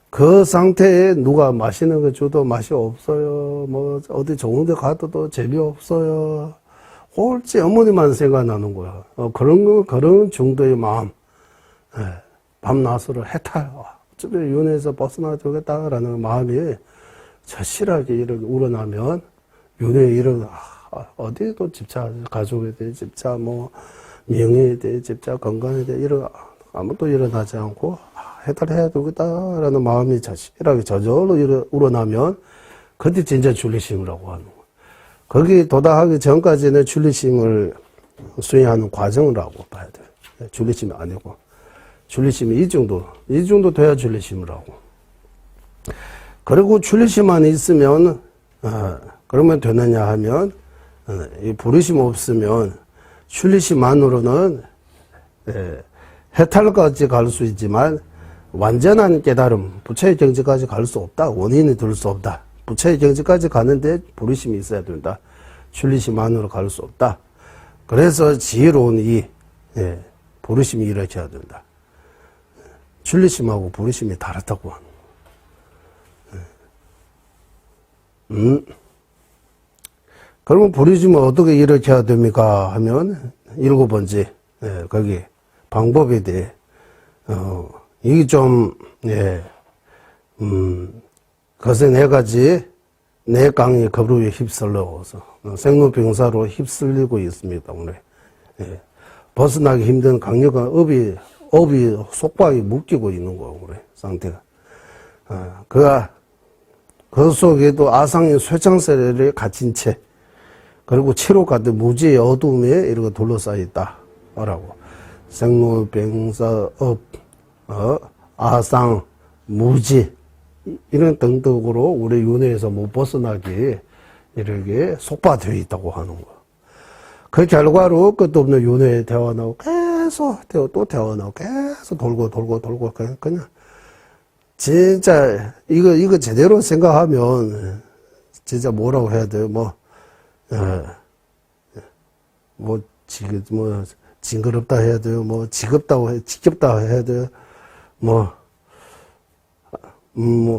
그 상태에 누가 맛있는 거 줘도 맛이 없어요. 뭐 어디 좋은 데 가도 재미없어요. 홀지 어머니만 생각나는 거야. 그런 정도의 마음. 밤낮으로 해탈. 어차피 윤회에서 벗어나야 되겠다라는 마음이 절실하게 이렇게 우러나면 윤회에 어디에도 집착, 가족에 대해 집착, 뭐 명예에 대해 집착, 건강에 대해 아무것도 일어나지 않고 해탈해야 되겠다라는 마음이 절실하게 저절로 우러나면 그때 진짜 출리심이라고 하는 거예요. 거기 도달하기 전까지는 출리심을 수행하는 과정이라고 봐야 돼요. 출리심이 아니고. 출리심이 이 정도 돼야 출리심이라고. 그리고 출리심만 있으면, 그러면 되느냐 하면, 이 부르심 없으면 출리심만으로는 해탈까지 갈 수 있지만 완전한 깨달음, 부처의 경지까지 갈 수 없다. 원인이 될 수 없다. 부처의 경지까지 가는데 부르심이 있어야 된다. 출리심만으로 갈 수 없다. 그래서 지혜로운 부르심이 일으켜야 된다. 출리심하고 부르심이 다르다고 하는 거예요. 그러면 부르심을 어떻게 일으켜야 됩니까? 하면 7번째, 거기 방법에 대해 이게 좀 그것에 4가지 내 강의 거루에 휩쓸려서 생로병사로 휩쓸리고 있습니다. 오늘 벗어나기 힘든 강력한 업이 속박이 묶이고 있는 거고 그래 상태가. 그 그 속에도 아상인 쇠창세례를 갇힌 채, 그리고 칠호 같은 무지의 어둠에 이렇게 둘러싸여 있다. 라고. 생로병사, 아상, 무지, 이런 등등으로 우리 윤회에서 못 벗어나게 이렇게 속박되어 있다고 하는 거야. 그 결과로 끝도 없는 윤회에 대화나오고 계속 또 대화나오고 계속 돌고 그냥 진짜 이거 제대로 생각하면 진짜 뭐라고 해야 돼요? 징그럽다 해야 돼요. 지겹다 해야 돼요.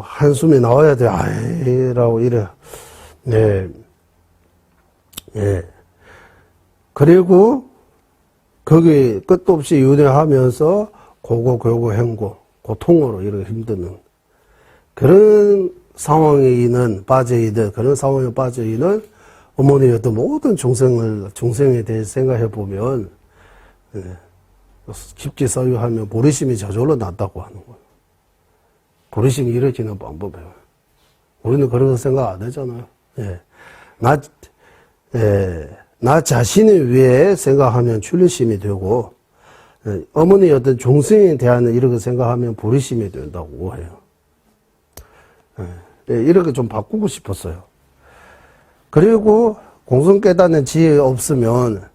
한숨이 나와야 돼요. 라고 이래. 네. 예. 그리고 거기 끝도 없이 윤회하면서 고고 행고 고통으로 이렇게 힘드는 그런 상황에 빠져 있는 어머니의 어떤 모든 중생에 대해 생각해 보면, 깊게 서유하면 보리심이 저절로 났다고 하는 거예요. 보리심이 일으키는 방법이에요. 우리는 그런 거 생각 안 하잖아요. 예. 나 자신을 위해 생각하면 출리심이 되고, 어머니의 어떤 중생에 대한 이렇게 생각하면 보리심이 된다고 해요. 이렇게 좀 바꾸고 싶었어요. 그리고 공성 깨닫는 지혜 없으면,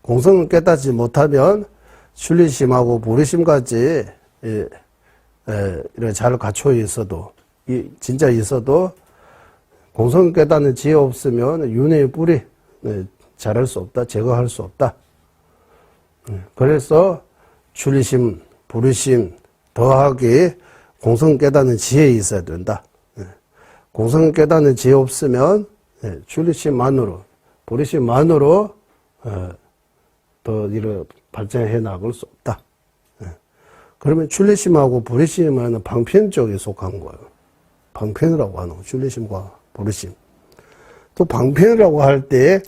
공성을 깨닫지 못하면 출리심하고 보리심까지 이렇게 잘 갖춰 있어도, 진짜 있어도 공성 깨닫는 지혜 없으면 윤회의 뿌리 잘할 수 없다, 제거할 수 없다. 그래서 출리심, 보리심 더하기 공성 깨닫는 지혜 있어야 된다. 공성 깨닫는 지혜 없으면 출리심만으로, 보리심만으로 더 이렇게 발전해 나갈 수 없다. 그러면 출리심하고 보리심은 방편 쪽에 속한 거예요. 방편이라고 하는 거, 출리심과 보리심. 또 방편이라고 할 때,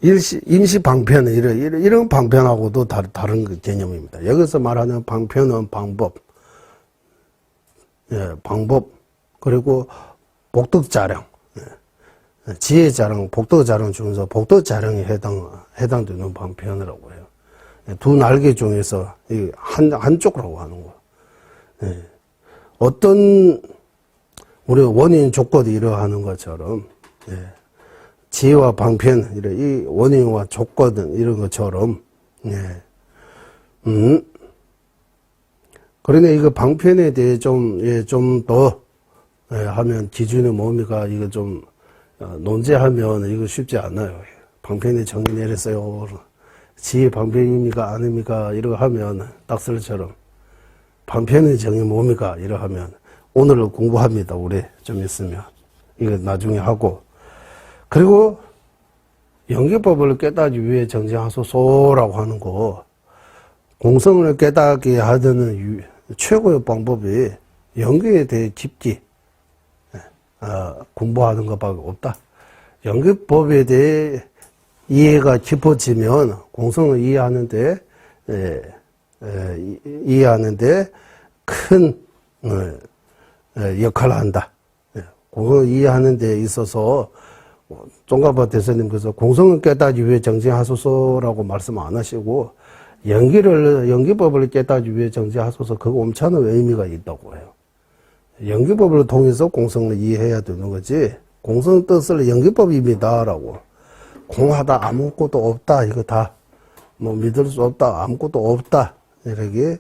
임시 방편은 이런 방편하고도 다른 개념입니다. 여기서 말하는 방편은 방법, 방법, 그리고 복덕자량, 지혜자량, 복덕자량 중에서 복덕자량에 해당되는 방편이라고 해요. 두 날개 중에서 한쪽이라고 하는 거예요. 어떤 우리 원인 조건이 이러하는 것처럼, 지혜와 방편, 이 원인과 조건 이런 것처럼, 그러니 이거 방편에 대해 좀 더 하면 기준이 뭡니까? 이거 좀 논제하면 이거 쉽지 않아요. 방편의 정의 내렸어요. 지혜 방편입니까? 아닙니까? 이러고 하면 딱설처럼 방편의 정의 뭡니까? 이러고 하면 오늘 공부합니다. 우리 좀 있으면 이거 나중에 하고, 그리고 연기법을 깨닫기 위해 정지하소서라고 하는 거, 공성을 깨닫게 하는 최고의 방법이 연기에 대해 깊게 공부하는 것밖에 없다. 연기법에 대해 이해가 깊어지면 공성을 이해하는데 큰 역할을 한다. 공성을 이해하는 데 있어서 종가바 대선님께서 공성을 깨닫기 위해 정지하소서라고 말씀 안 하시고, 연기법을 깨닫기 위해 정지하소서, 그거 엄청난 의미가 있다고 해요. 연기법을 통해서 공성을 이해해야 되는 거지, 공성 뜻을 연기법입니다라고, 공하다 아무것도 없다, 이거 다 믿을 수 없다, 아무것도 없다, 이렇게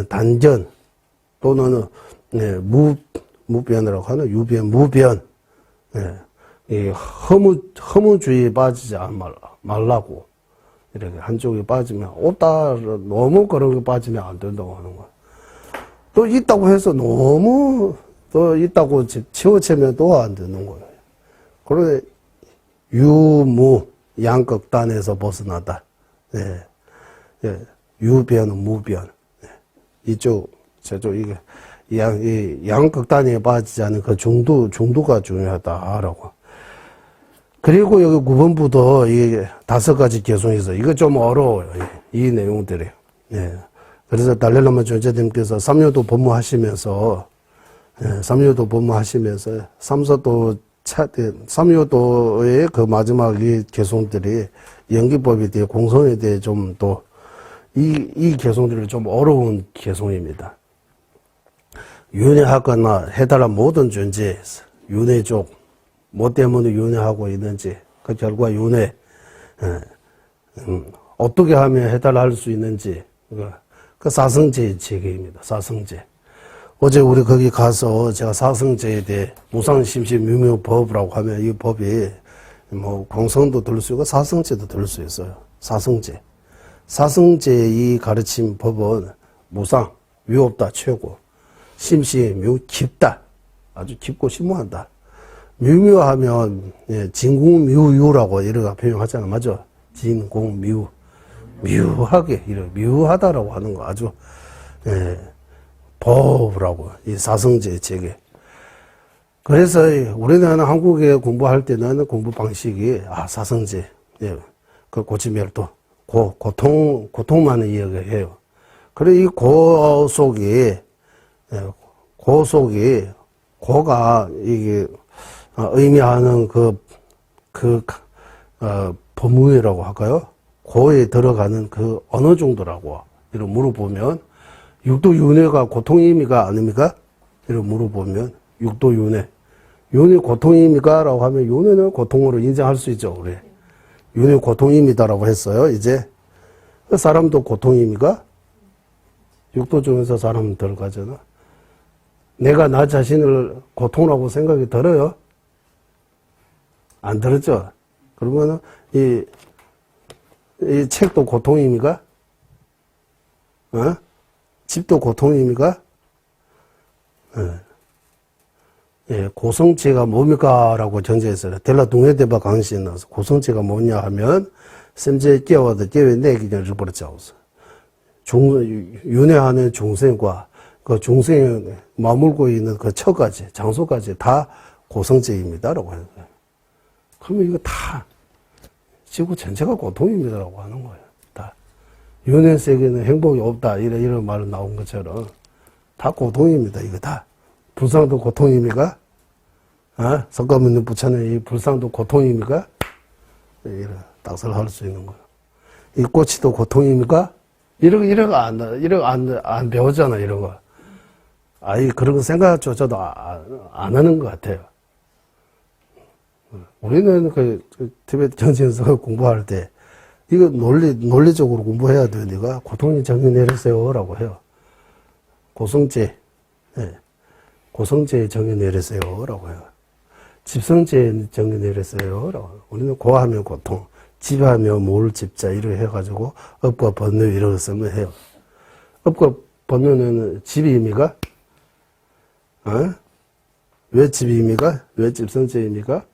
단전 또는 무변이라고 하는 유변, 무변, 이 허무주의에 빠지지 말라고, 이렇게 한쪽에 빠지면 없다, 너무 그런 거 빠지면 안 된다고 하는 거야. 또 있다고 해서 너무 또 있다고 치우치면 또 안 되는 거예요. 그런데 유무 양극단에서 벗어나다. 유변은 무변. 이쪽 저쪽 이게 양극단에 빠지지 않은 그 중도가 중요하다라고. 그리고 여기 9번부터 이 5가지 개성에서 이거 좀 어려워요. 이 내용들이. 그래서 달래라마 존재님께서 삼요도 법무하시면서, 삼요도 법무하시면서, 삼요도의 그 마지막 이 개송들이 연기법에 대해 공성에 대해 좀 또, 이 개송들이 좀 어려운 개송입니다. 윤회하거나 해달란 모든 존재에서 윤회족, 뭐 때문에 윤회하고 있는지, 그 결과 윤회, 어떻게 하면 해달라 할 수 있는지, 그 사성제 체계입니다. 사성제. 어제 우리 거기 가서 제가 사성제에 대해 무상심시묘묘법이라고 하면 이 법이 뭐 공성도 들을 수 있고 사성제도 들을 수 있어요. 사성제. 사성제의 이 가르침 법은 무상, 위없다, 최고. 심시, 묘, 깊다. 아주 깊고 심오하다. 묘묘하면, 진공묘유라고 이렇게 표현하잖아. 맞죠? 진공묘. 묘하게, 이렇게 묘하다라고 하는 거 아주, 법이라고. 이 사성제 체계. 그래서 우리나라 한국에 공부할 때는 공부 방식이, 사성제. 그 고치멸도. 고통만을 이야기해요. 그리고 이 고 속에, 고가, 이게, 의미하는 법무회라고 할까요? 고에 들어가는 그 어느 정도라고, 이렇게 물어보면, 육도윤회가 고통입니까? 아닙니까? 이렇게 물어보면, 육도윤회. 윤회 고통입니까? 라고 하면, 윤회는 고통으로 인정할 수 있죠, 우리. 윤회 고통입니다라고 했어요, 이제. 그 사람도 고통입니까? 육도 중에서 사람은 들어가잖아. 내가 나 자신을 고통이라고 생각이 들어요? 안 들었죠? 그러면은, 이 책도 고통입니까? 집도 고통입니까? 고성체가 뭡니까? 라고 전제했어요. 델라 동해대바 강시에 나와서 고성체가 뭐냐 하면, 샘제 깨워도 깨워 내기를 버렸자고서. 윤회하는 중생과 그 중생이 머물고 있는 그 처까지, 장소까지 다 고성체입니다라고 하는 거예요. 그러면 이거 다 지구 전체가 고통입니다라고 하는 거예요. 다. 윤회 세계는 행복이 없다. 이런 말은 나온 것처럼 다 고통입니다. 이거 다. 불상도 고통입니까? 석가모니 부처는 이 불상도 고통입니까? 이런 딱설 할 수 있는 거예요. 이 꽃이도 고통입니까? 이런 거 안 배우잖아, 이런 거. 그런 거 생각조차도 안 하는 것 같아요. 우리는 티베트 전쟁에서 공부할 때, 이거 논리적으로 공부해야 돼. 네가 고통이 정의 내리세요. 라고 해요. 고성제, 고성제 정의 내리세요. 라고 해요. 집성제 정의 내리세요. 라고 해요. 우리는 고하면 고통, 집하면 뭘 집자, 이렇게 해가지고, 업과 번뇌 이런 거 쓰면 해요. 업과 번뇌는 집입니까? 왜 집입니까? 왜 집성제입니까?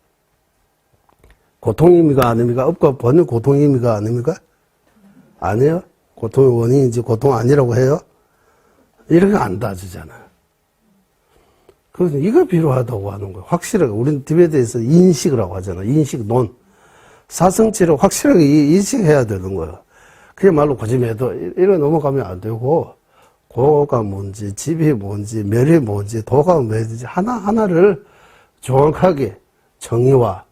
고통입니까? 아닙니까? 업과 번뇌 고통입니까? 아닙니까? 아니에요? 고통의 원인인지 고통 아니라고 해요? 이렇게 안 따지잖아요. 그래서 이거 필요하다고 하는 거예요. 확실하게. 우리는 티베트에서 인식이라고 하잖아. 인식론. 사성체를 확실하게 인식해야 되는 거예요. 그야말로 고집해도 이래 넘어가면 안 되고, 고가 뭔지, 집이 뭔지, 멸이 뭔지, 도가 뭔지, 하나하나를 정확하게 정의와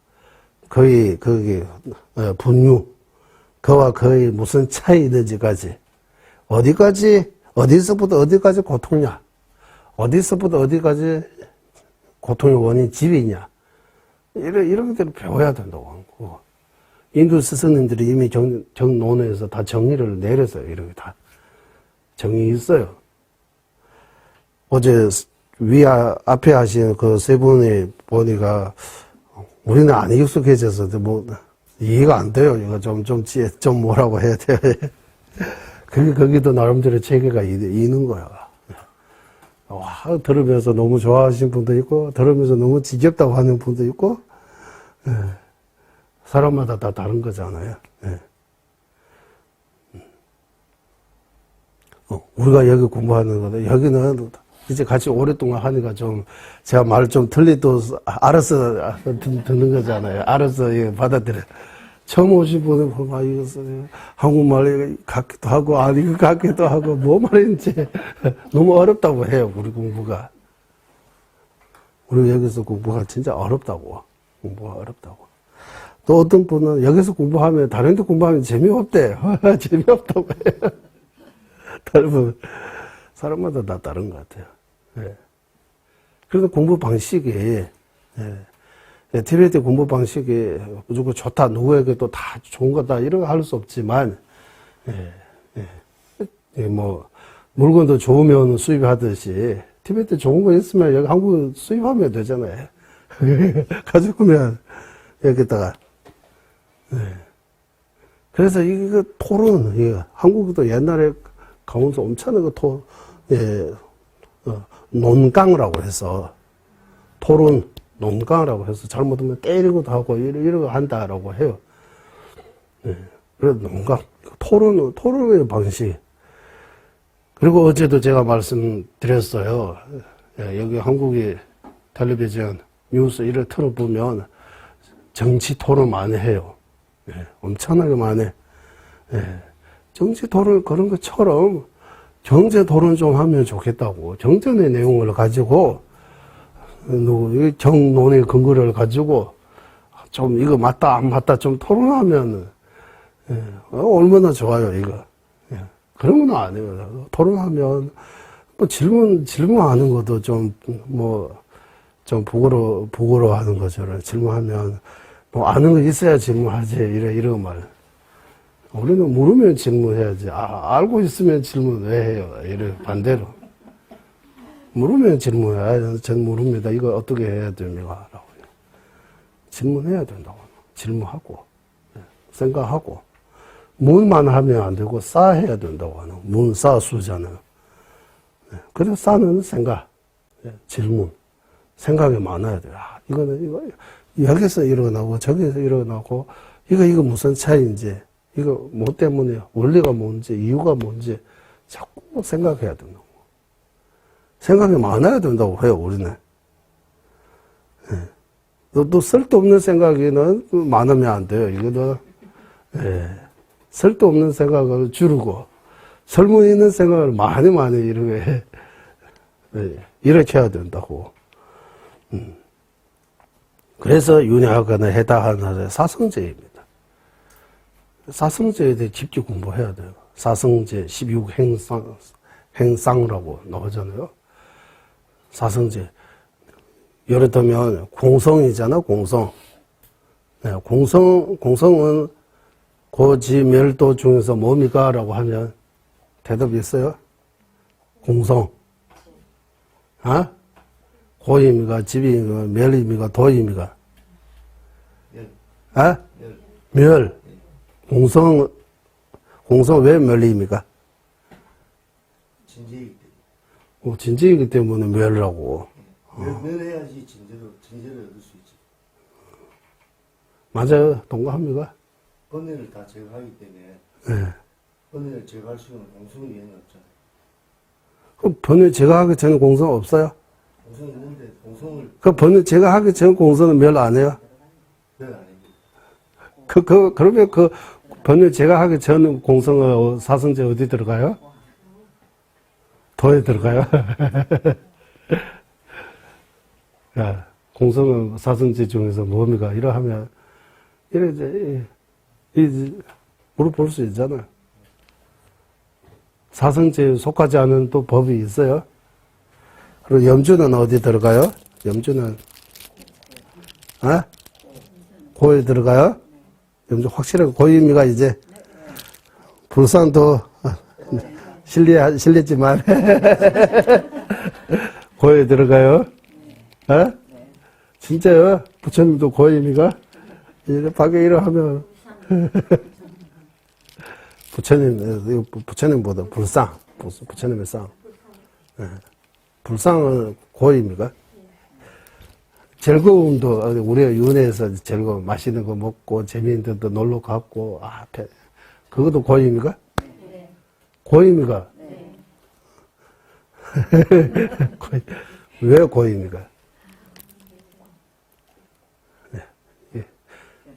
거의, 분류, 그와 거의 무슨 차이 있는지까지, 어디서부터 어디까지 고통이냐, 어디서부터 어디까지 고통의 원인 집이냐, 이런 것들을 배워야 된다고 하는 거고. 인도 스승님들이 이미 정론에서 다 정의를 내렸어요. 이렇게 다. 정의 있어요. 어제 앞에 하신 그 세 분이 보니까 우리는 안 익숙해져서 뭐 이해가 안 돼요. 이거 좀 뭐라고 해야 돼. 거기도 나름대로 체계가 있는 거야. 들으면서 너무 좋아하시는 분도 있고, 들으면서 너무 지겹다고 하는 분도 있고, 사람마다 다 다른 거잖아요. 우리가 여기 공부하는 거는, 여기는 이제 같이 오랫동안 하니까 제가 말 좀 틀리도 알아서 듣는 거잖아요. 알아서 받아들여. 처음 오신 분은 보면, 아, 이거 한국말 같기도 하고, 아, 이거 같기도 하고, 뭐 말인지 너무 어렵다고 해요, 우리 공부가. 우리 여기서 공부가 진짜 어렵다고. 공부가 어렵다고. 또 어떤 분은 여기서 공부하면, 다른 데 공부하면 재미없대요. 재미없다고 해요. 다른 분, 사람마다 다 다른 것 같아요. 예. 그래서 공부 방식이, 예, 티베트 공부 방식이 무조건 좋다, 누구에게도 다 좋은 거다, 이런 거 할 수 없지만, 뭐, 물건도 좋으면 수입하듯이, 티베트 좋은 거 있으면 여기 한국 수입하면 되잖아요. 가져오면, 여기다가. 그래서 이거 토론, 이거 한국도 옛날에 강원도 엄청나게 논강이라고 해서, 토론, 논강이라고 해서 잘못하면 때리고도 하고 이러고 한다라고 해요. 그래서 논강, 토론의 방식. 그리고 어제도 제가 말씀드렸어요. 여기 한국의 텔레비전, 뉴스 이를 틀어보면 정치 토론 많이 해요. 엄청나게 많이. 정치 토론 그런 것처럼 경제 토론 좀 하면 좋겠다고. 경전의 내용을 가지고 정론의 근거를 가지고 좀 이거 맞다 안 맞다 좀 토론하면 얼마나 좋아요 이거. 그런 건 안 해요. 토론하면 뭐 질문하는 것도 좀 부끄러워하는 것처럼 질문하면 뭐 아는 거 있어야 질문하지 이런 말. 우리는 모르면 질문해야지. 알고 있으면 질문 왜 해요? 이래 반대로. 모르면 질문해. 전 모릅니다. 이거 어떻게 해야 됩니까? 라고. 질문해야 된다고. 질문하고, 생각하고. 문만 하면 안 되고, 쌓아야 된다고 하는. 문, 쌓, 수잖아요. 그래서 쌓는 생각, 질문. 생각이 많아야 돼요. 이거, 여기서 일어나고, 저기서 일어나고, 이거 무슨 차이인지, 이거 뭐 때문에, 원리가 뭔지, 이유가 뭔지, 자꾸 생각해야 된다고. 생각이 많아야 된다고 해요, 우리는. 또 쓸데없는 생각에는 많으면 안 돼요. 이거는, 쓸데없는 생각을 줄이고, 설문 있는 생각을 많이 이렇게 해야 된다고. 그래서 윤회학원에 해당하는 사성제입니다. 사성제에 대해 깊게 공부해야 돼요. 사성제 16행상이라고 나오잖아요. 사성제. 예를 들면, 공성이잖아, 공성. 공성은 고지멸도 중에서 뭡니까? 라고 하면 대답이 있어요? 공성. 고임이가, 집임이가, 멸임이가, 도임이가? 멸. 공성 왜 멸임이가? 진제이기 진지이기 때문에 멸이라고. 멸해야지 진제를 얻을 수 있지. 맞아요. 동감합니까? 번뇌를 다 제거하기 때문에 번뇌를 제거할 수 있는 공성이 얘는 없잖아요. 그럼 번뇌 제거하기 전에 공성 없어요? 공성이 있는데 공성을 그 번뇌 제거하기 전 공성은 멸 안 해요? 멸 아닙니다. 그러면 그 번뇌 제거하기 전 공성은 사성제 어디 들어가요? 도에 들어가요? 야, 공성은 사성제 중에서 뭡니까? 이러하면, 물어볼 수 있잖아요. 사성제에 속하지 않은 또 법이 있어요? 그리고 염주는 어디 들어가요? 염주는, 고에 들어가요? 염주 확실하게 고의미가 이제, 불상도, 실례지만, 고에 들어가요? 진짜요? 부처님도 고의미가? 이제 밖에 이러 하면, 부처님보다 부처님의 상. 불상은 고의미가? 즐거움도, 우리가 윤회에서 즐거움, 맛있는 거 먹고, 재미있는 데도 놀러 갔고, 그것도 고의미가? 네. 고의미가? 네. 왜 고의미가? 네.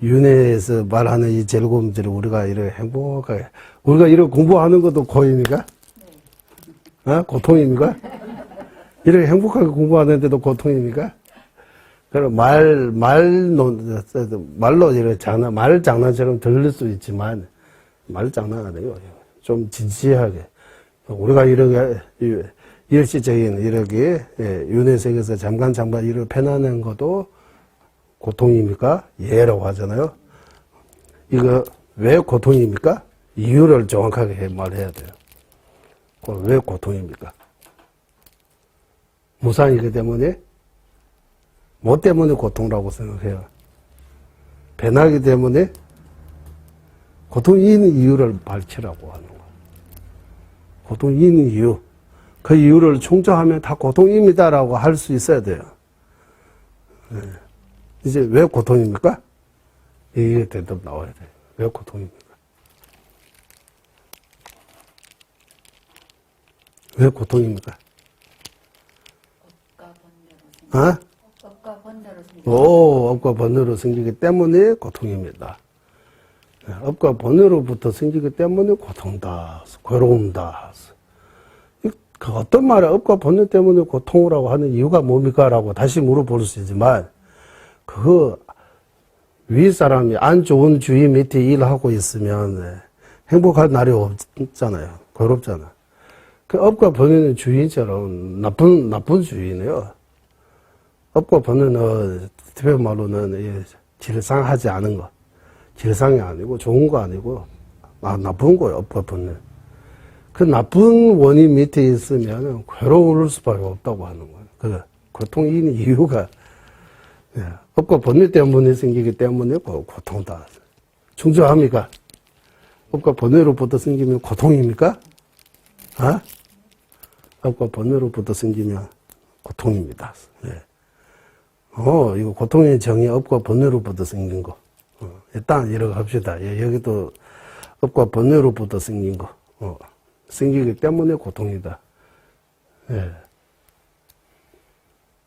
윤회에서 말하는 이 즐거움들을 우리가 이렇게 행복하게, 우리가 이렇게 공부하는 것도 고입니까? 고통입니까? 이렇게 행복하게 공부하는데도 고통입니까? 그럼 말로 이렇게 말 장난처럼 들릴 수 있지만, 말 장난 아니에요. 좀 진지하게. 우리가 이렇게, 일시적인 이렇게, 윤회 세계에서 잠깐 이렇게 편안한 것도 고통입니까? 예라고 하잖아요. 이거 왜 고통입니까? 이유를 정확하게 말해야 돼요. 왜 고통입니까? 무상이기 때문에? 뭐 때문에 고통이라고 생각해요? 변하기 때문에? 고통이 있는 이유를 밝히라고 하는 거예요. 고통이 있는 이유. 그 이유를 총정하면 다 고통입니다라고 할 수 있어야 돼요. 네. 이제 왜 고통입니까? 이게 대답 나와야 돼요. 왜 고통입니까? 왜 고통입니까? 업과 번뇌로 생기기. 업과 번뇌로 생기기 때문에 고통입니다. 업과 번뇌로부터 생기기 때문에 고통다, 괴로움다. 그 어떤 말에 업과 번뇌 때문에 고통이라고 하는 이유가 뭡니까? 라고 다시 물어볼 수 있지만, 그거 윗사람이 안 좋은 주위 밑에 일하고 있으면 행복한 날이 없잖아요. 괴롭잖아. 그 업과 번뇌는 주인처럼 나쁜 주인이에요. 업과 번뇌는 특별 말로는 질상하지 않은 거. 질상이 아니고 좋은 거 아니고 나쁜 거예요. 업과 번뇌. 그 나쁜 원인 밑에 있으면 괴로울 수밖에 없다고 하는 거예요. 그 고통이 있는 이유가 업과 번뇌 때문에 생기기 때문에 고통다. 충족합니까? 업과 번뇌로부터 생기면 고통입니까? 업과 번뇌로부터 생기면 고통입니다. 이거 고통의 정의 업과 번뇌로부터 생긴 거. 일단 이렇게 합시다. 여기도 업과 번뇌로부터 생긴 거. 생기기 때문에 고통이다.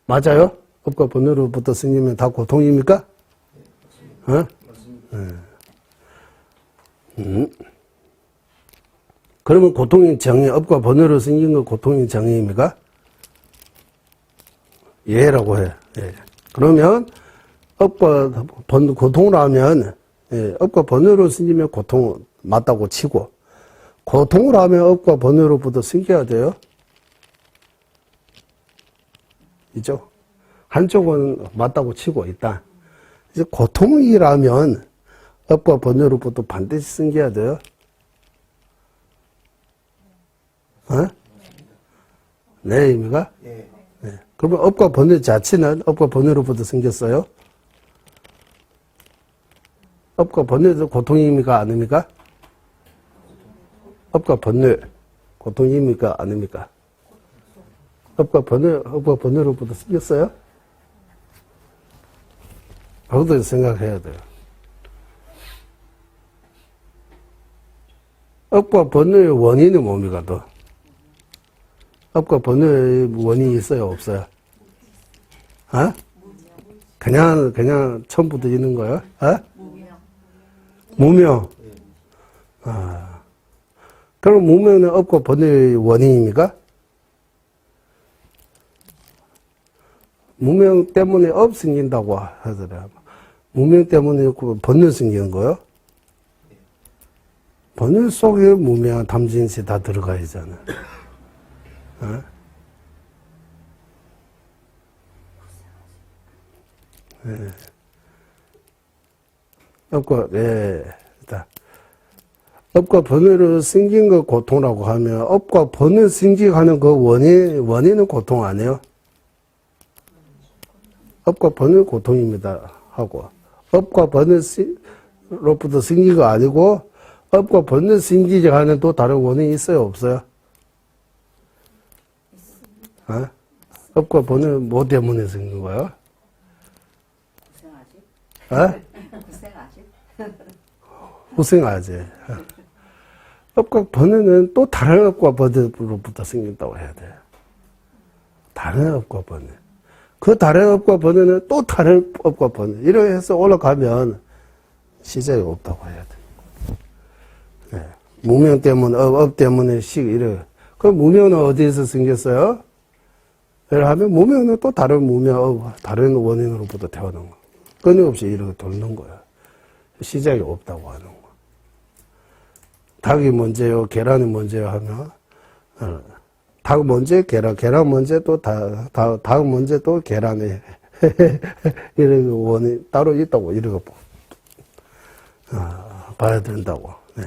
맞아요? 업과 번뇌로부터 생기면 다 고통입니까? 그러면 고통의 정의, 업과 번뇌로 생긴 거 고통의 정의입니까? 예라고 해. 그러면 업과 고통을 하면 업과 번뇌로 생기면 고통 맞다고 치고 고통을 하면 업과 번뇌로부터 생겨야 돼요. 이죠? 한쪽은 맞다고 치고 일단 이제 고통이라면 업과 번뇌로부터 반드시 생겨야 돼요. 네, 의미가? 예. 그러면 업과 번뇌 자체는 업과 번뇌로부터 생겼어요. 업과 번뇌도 고통입니까? 아닙니까? 업과 번뇌 고통입니까? 아닙니까? 업과 번뇌로부터 생겼어요? 그것도 생각해야 돼요. 업과 번뇌의 원인은 뭡니까, 또? 업과 번뇌의 원인이 있어요, 없어요? 그냥 처음부터 있는 거예요? 무명. 그럼 무명은 업과 번뇌의 원인입니까? 무명 때문에 업 생긴다고 하더라고요. 무명 때문에 번뇌 생기는 거요? 번뇌 속에 무명, 담진시 다 들어가 있잖아. 업과 번뇌로 생긴 거 고통이라고 하면 업과 번뇌 생기하는 그 원인은 고통 아니에요? 업과 번뇌 고통입니다 하고 업과 번뇌로부터 생긴 거 아니고 업과 번뇌 생기게 하는 또 다른 원인이 있어요? 없어요? 업과 번뇌 뭐 때문에 생긴 거예요? 후생아지. 업과 번뇌는 또 다른 업과 번뇌로부터 생긴다고 해야 돼요. 다른 업과 번뇌. 그 다른 업과 번뇌는 또 다른 업과 번뇌. 이렇게 해서 올라가면 시작이 없다고 해야 돼. 네. 무명 때문에, 업 때문에 이래. 그 무명은 어디에서 생겼어요? 하면 무명은 또 다른 무명, 다른 원인으로부터 태어난 거. 끊임없이 이렇게 돌는 거야. 시작이 없다고 하는 거. 닭이 먼저요, 계란이 먼저요 하면, 닭 먼저, 계란 먼저 또 닭 먼저 또 계란이. 이런 원인 따로 있다고, 이런 거 봐야 된다고. 네.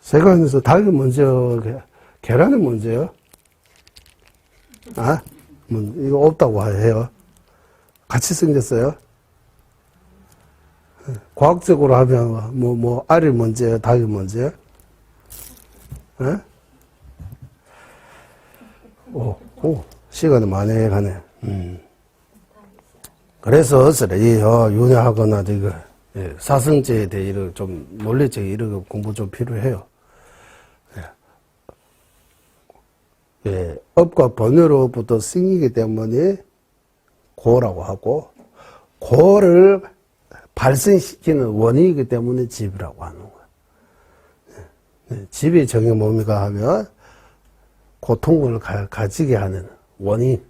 세간에서 닭이 먼저, 계란이 먼저요? 이거 없다고 해요. 같이 생겼어요. 과학적으로 하면, 알이 먼저요, 닭이 먼저요? 시간이 많이 가네. 그래서, 윤회하거나, 사성제에 대해 이런 좀, 논리적 이런 거 공부 좀 필요해요. 업과 번뇌로부터 생기기 때문에 고라고 하고, 고를 발생시키는 원인이기 때문에 집이라고 하는 거야. 집이 정의 뭡니까 하면, 고통을 가지게 하는 원인,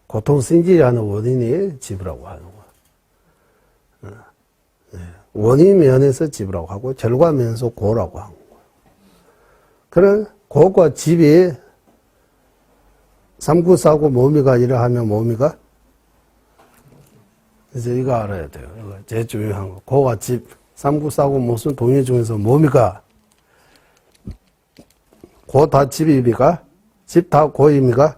고통 생기게 하는 원인이 집이라고 하는 거야. 원인 면에서 집이라고 하고, 결과 면에서 고라고 하는 거야. 그런 고과 집이 삼구사고 모미가 이러하면 모미가? 이제 이거 알아야 돼요. 이거 제일 중요한 거. 고와 집, 삼구사고 무슨 동의 중에서 모미가? 고 다 집입니까? 집 다 고입니까?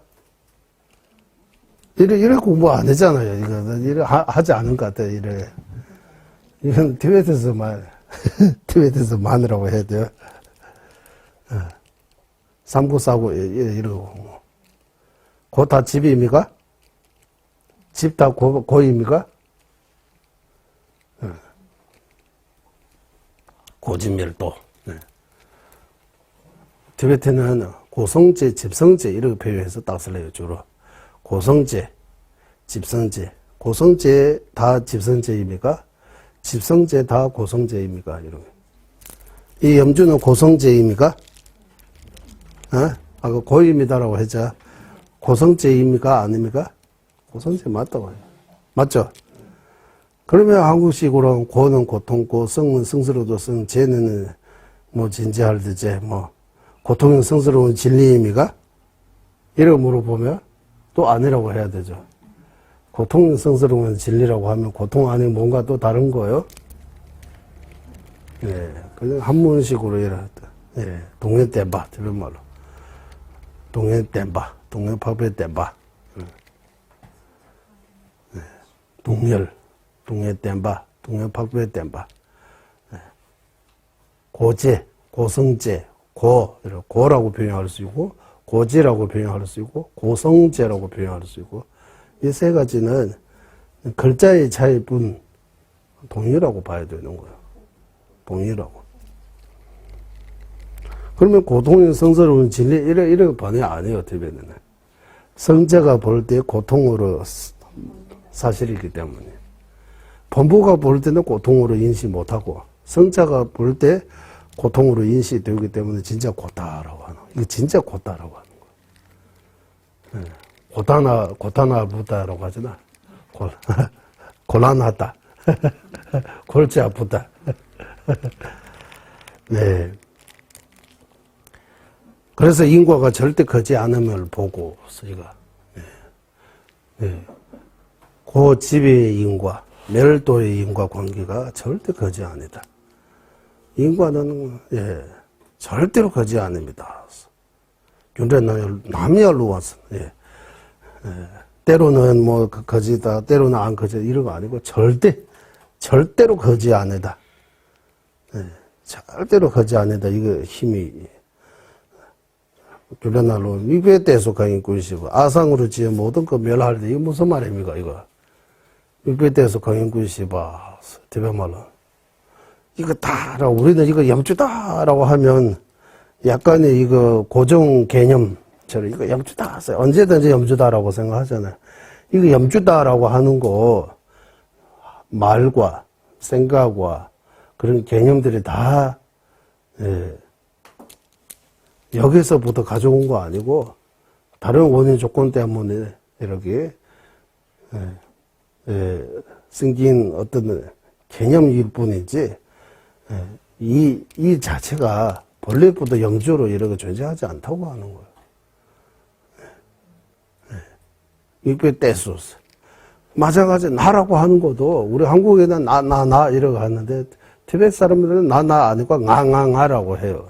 이래 공부 안 하잖아요. 이래 하지 않은 것 같아요. 이건 티베트에서만이라고 해야 돼요. 삼구사고, 이러고. 고 다 집입니까? 집 다 고입니까? 고집멸도. 티베트는 고성제, 집성제 이렇게 표현해서 딱 쓸래요, 주로. 고성제, 집성제. 고성제 다 집성제입니까? 집성제 다 고성제입니까? 이런. 이 염주는 고성제입니까? 아까 고입니다라고 했죠. 고성제입니까? 아닙니까? 고성제 맞다고 해요. 맞죠? 그러면 한국식으로는 고는 고통고, 성은 성스러워도 성, 제는 진지할 때 고통은 성스러운 진리입니까? 이렇게 물어보면 또 아니라고 해야 되죠. 고통은 성스러운 진리라고 하면 고통 안에 뭔가 또 다른 거예요? 그냥 한문식으로 이랬다. 동해댐바, 이런 말로. 동해댐바, 동해팍배댐바. 동열, 동해댐바, 동해팍배댐바. 고제, 고성제, 고라고 표현할 수 있고, 고제라고 표현할 수 있고, 고성제라고 표현할 수 있고, 이 세 가지는 글자의 차이뿐 동일하고 봐야 되는 거예요. 동일하고. 그러면 고통이 성스러운 진리, 이런 번외 안 해요, 티베트는. 성자가 볼 때 고통으로 사실이기 때문에. 본부가 볼 때는 고통으로 인식 못하고, 성자가 볼 때 고통으로 인식되기 때문에 진짜 고다라고 하는 거예요. 이게 진짜 고다라고 하는 거예요. 고타나 부다라고 하잖아. 곤란하다. 골치 아프다. 네. 그래서 인과가 절대 크지 않음을 보고, 우리가. 그 집의 인과, 멸도의 인과 관계가 절대 크지 아니다. 인과는, 절대로 크지 않습니다. 남이알로 왔어. 때로는 거지다, 때로는 안 거지, 이런 거 아니고, 절대로 거지 않으다. 절대로 거지 않으다. 이거 힘이, 교련날로 미국에 대해서 강인군시고, 아상으로 지어 모든 거 멸할 때, 이게 무슨 말입니까, 이거? 미국에 대해서 강인군시바, 대변말로. 이거 다라고, 우리는 이거 염주다라고 하면, 약간의 이거 고정 개념처럼, 이거 염주다, 언제든지 염주다라고 생각하잖아요. 이거 염주다라고 하는 거, 말과, 생각과 그런 개념들이 다, 예, 여기서부터 가져온 거 아니고, 다른 원인 조건 때문에 이렇게, 생긴 어떤 개념일 뿐이지, 이 자체가 본래부터 영주로 이렇게 존재하지 않다고 하는 거예요. 이게 떼수스. 마찬가지 나라고 하는 것도 우리 한국에는 나 이러고 하는데 티베트 사람들은 나 아니고 앙앙하라고 해요.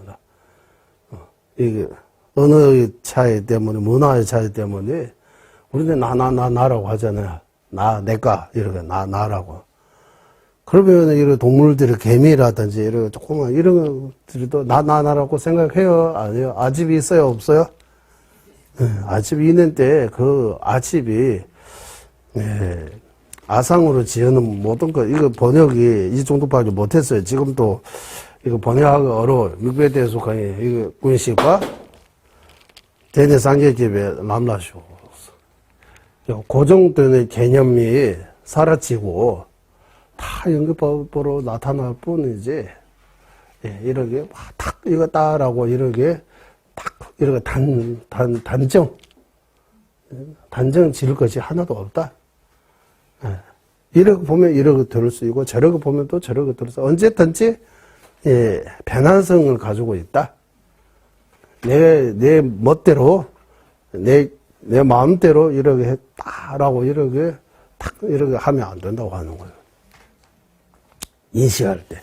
이게 언어의 차이 때문에 문화의 차이 때문에 우리는 나라고 하잖아요. 내가 이렇게 나라고. 그러면 이런 동물들의 개미라든지 이런 조그만 이런 것들도 나라고 생각해요? 아니요? 아집이 있어요? 없어요? 아집이 있는데 그 아집이 아상으로 지어놓은 모든 거 이거 번역이 이 정도밖에 못했어요. 지금도 이거 번역하기 어려워요. 미국에 속한 이거 군식과 대내 상계집에 남라쇼 고정된 개념이 사라지고 다 연기법으로 나타날 뿐이지, 이렇게 탁 이거 따라고 이렇게 딱 이렇게 단정 지을 것이 하나도 없다. 이렇게 보면 이렇게 들을 수 있고 저렇게 보면 또 저렇게 들을 수 있고 언제든지 변환성을 가지고 있다. 내 멋대로 내 마음대로 이렇게 했다라고 이렇게 딱 이렇게 하면 안 된다고 하는 거예요. 인식할 때.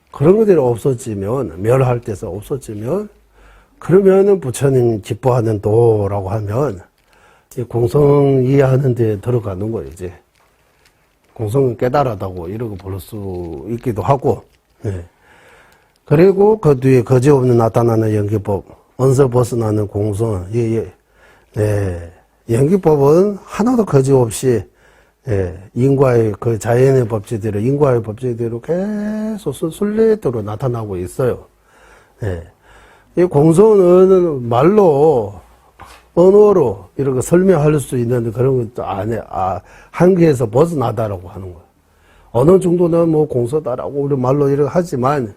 그런 것들이 없어지면, 멸할 때서 없어지면, 그러면은 부처님 기뻐하는 도라고 하면, 이 공성 이해하는 데 들어가는 거예요, 이제. 공성은 깨달았다고 이러고 부를 수 있기도 하고, 그리고 그 뒤에 거지없는 나타나는 연기법, 언서 벗어나는 공성, 연기법은 하나도 거지없이 인과의 그 자연의 법칙대로, 인과의 법칙대로 계속 순례대로 나타나고 있어요. 이 공성은 말로, 언어로 이렇게 설명할 수 있는 그런 것도 한계에서 벗어나다라고 하는 거예요. 어느 정도는 뭐 공서다라고 우리 말로 이렇게 하지만,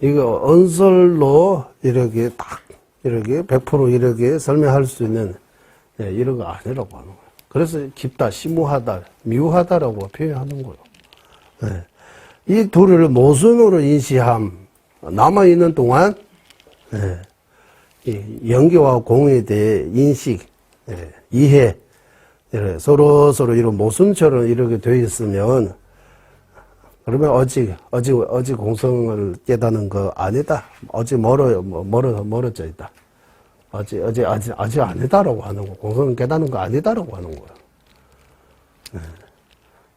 이거 언설로 이렇게 딱, 이렇게 100% 이렇게 설명할 수 있는, 이런 거 아니라고 하는 거예요. 그래서 깊다, 심오하다, 미우하다라고 표현하는 거예요. 이 둘을 모순으로 인식함, 남아있는 동안, 이 연계와 공에 대해 인식, 이해, 서로 이런 모순처럼 이렇게 되어 있으면, 그러면 어지 공성을 깨닫는 거 아니다. 어지 멀어져 있다. 아직 아니다라고 하는 거. 공성을 깨닫는 거 아니다라고 하는 거야.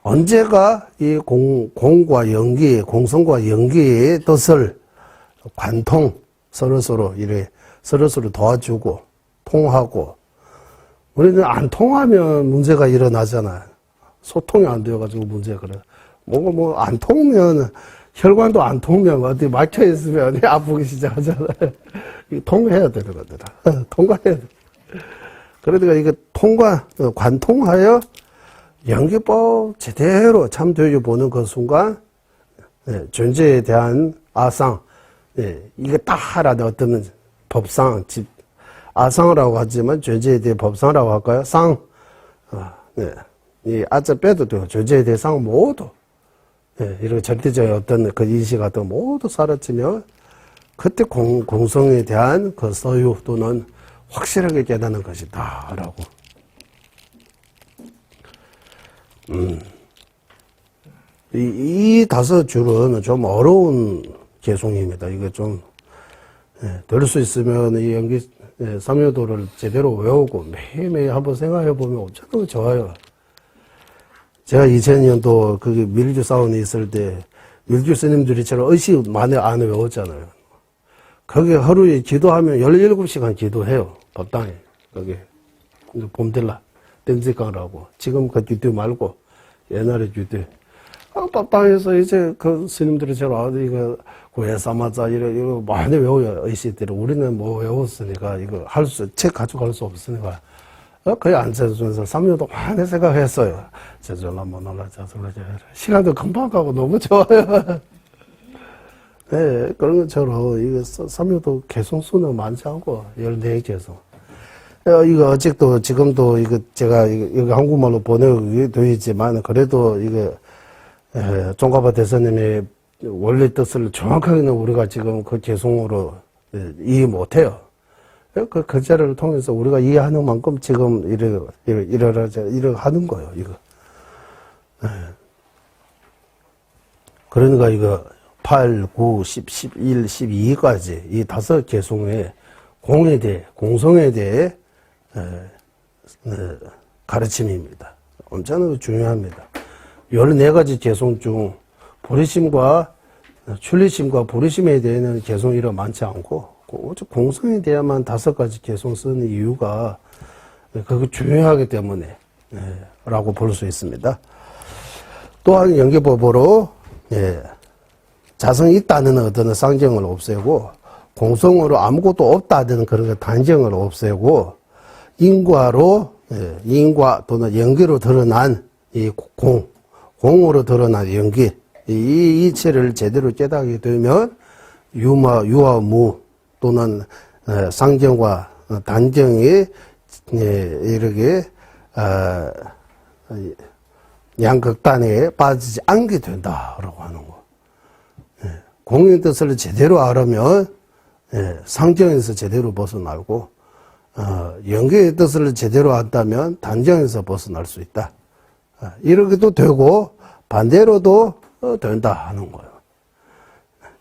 언제가 이 공과 연기, 공성과 연기의 뜻을 관통, 서로 도와주고, 통하고, 우리는 안 통하면 문제가 일어나잖아요. 소통이 안 되어가지고 문제가 그래. 안 통면, 혈관도 안 통면, 어디 막혀있으면 아프기 시작하잖아요. 통해야 되는 거더라. 통과해야 돼. 그러니까 이거 관통하여 연기법 제대로 참되어 보는 그 순간, 존재에 대한 아상, 이게 딱 하라는 어떤 법상, 아상이라고 하지만 존재에 대해 법상이라고 할까요? 상, 이 아자 빼도 돼요. 존재에 대해 상 모두, 이런 절대적인 어떤 그 인식 같은 거 모두 사라지면, 그때 공성에 대한 그 소유 또는 확실하게 깨닫는 것이다, 라고. 이 5줄은 좀 어려운 개송입니다. 이거 좀, 될 수 있으면 이 연기, 삼요도를 제대로 외우고 매일매일 한번 생각해 보면 엄청 좋아요. 제가 2000년도 그 밀주 사원에 있을 때 밀주 스님들이처럼 의식 많이 안 외웠잖아요. 거기 하루에 기도하면 17시간 기도해요. 법당에. 거기. 봄들라. 땡지강라고. 지금 그 뒤뒤 말고 옛날에 뒤뒤. 법당에서 이제 그 스님들이처럼 이거 구해사마자 이거 많이 외워요. 의식들을. 우리는 뭐 외웠으니까 이거 책 가지고 갈 수 없으니까 거의 안 쳐주면서 삼류도 많이 생각했어요. 저절라 못놀라 저절라 시간도 금방 가고 너무 좋아요. 네, 그런 것처럼 이거 삼류도 개송수는 많지 않고 14개송. 이거 아직도 지금도 이거 제가 이거 한국말로 번역이 되어 있지만 그래도 이거 종가바 대사님의 원래 뜻을 정확하게는 우리가 지금 그 개송으로 이해 못해요. 그 글자를 통해서 우리가 이해하는 만큼 지금 이러 하는 거예요, 이거. 그러니까 이거 8, 9, 10, 11, 12까지 이 5개송의 공에 대해, 공성에 대해 가르침입니다. 엄청나게 중요합니다. 14가지 개송 중 보리심과 출리심과 보리심에 대해는 개송이 많지 않고 오직 공성에 대해만 5가지 개송 쓰는 이유가 그게 중요하기 때문에 라고 볼 수 있습니다. 또한 연계법으로 자성이 있다는 어떤 상정을 없애고 공성으로 아무것도 없다는 그런 단정을 없애고 인과 또는 연기로 드러난 이 공으로 드러난 연기 이 이치를 제대로 깨닫게 되면 유와 또는 상정과 단정이 이렇게 양극단에 빠지지 않게 된다라고 하는 거. 공의 뜻을 제대로 알으면 상정에서 제대로 벗어나고 연계의 뜻을 제대로 안다면 단정에서 벗어날 수 있다. 이렇게도 되고 반대로도 된다 하는 거예요.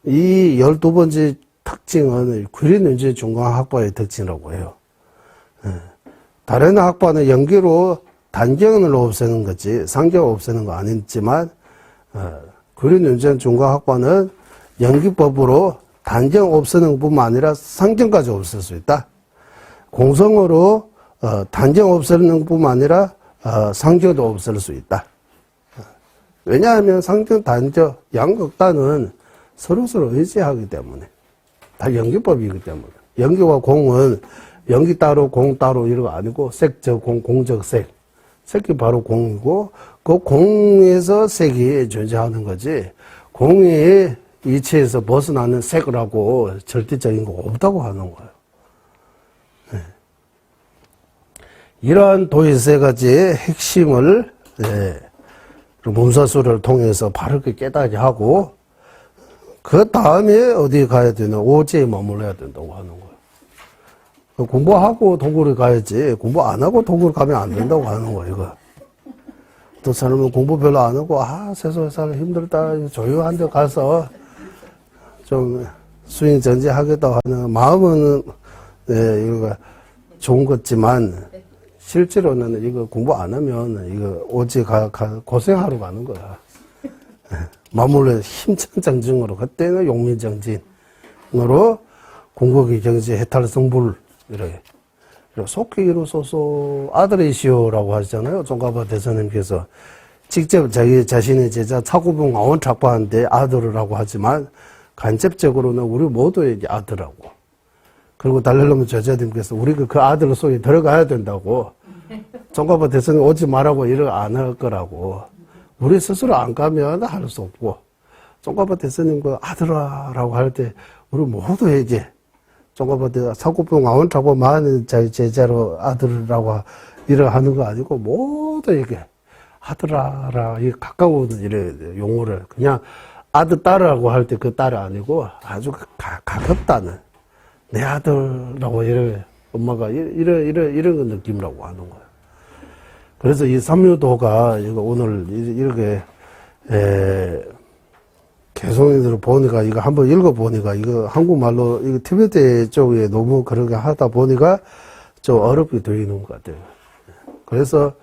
이 12번째 특징은 구리는지 중간학파의 특징이라고 해요. 다른 학파는 연기로 단정을 없애는 거지 상정을 없애는 거 아니지만 구리는지 중간학파는 연기법으로 단정 없애는 뿐만 아니라 상정까지 없앨 수 있다. 공성으로 단정 없애는 뿐만 아니라 상정도 없앨 수 있다. 왜냐하면 상정, 단정, 양극단은 서로서로 의지하기 때문에 다 연기법이기 때문에 연기와 공은 연기 따로 공 따로 이런 거 아니고 색적 공, 공적 색 색이 바로 공이고 그 공에서 색이 존재하는 거지 공의 이치에서 벗어나는 색이라고 절대적인 거 없다고 하는 거예요. 이러한 도의 세 가지의 핵심을 문사수를 통해서 바르게 깨닫게 하고 그 다음에 어디에 가야 되나 오지에 머물러야 된다고 하는 거예요. 공부하고 도구를 가야지 공부 안 하고 도구를 가면 안 된다고 하는 거예요. 이거. 또 사람은 공부 별로 안 하고 세상에 살기 힘들다 조용한 데 가서 좀 수행전제하겠다 하는 마음은 이거 좋은 거지만 실제로는 이거 공부 안 하면 이거 오지 고생하러 가는 거야. 마물로 힘천장증으로 그때는 용민정진으로 공국의 경제 해탈성불 이렇게 속히 이루소서 아들이시오라고 하시잖아요. 종가바 대선님께서 직접 자기 자신의 제자 차고봉 아원착파한테 아들이라고 하지만 간접적으로는 우리 모두에게 아들하고 그리고 달렐로미 제자님께서 우리가 그 아들 속에 들어가야 된다고 종가바 대선님 오지 말라고 이렇게 안 할 거라고 우리 스스로 안 가면 할 수 없고 종가바 대선님과 아들아라고 할 때 우리 모두에게 종가바 대선 사고병 아원차고 많은 제자로 아들이라고 이렇게 하는 거 아니고 모두에게 아들아라 이 가까운 이래 용어를 그냥 아들 딸이라고 할 때 그 딸이 아니고 아주 가깝다는 내 아들라고 이래 엄마가 이런 느낌이라고 하는 거예요. 그래서 이 삼류도가 이거 오늘 이렇게 개송이들을 보니까 이거 한번 읽어보니까 이거 한국말로 이거 티베트 쪽에 너무 그렇게 하다 보니까 좀 어렵게 되는 것 같아요. 그래서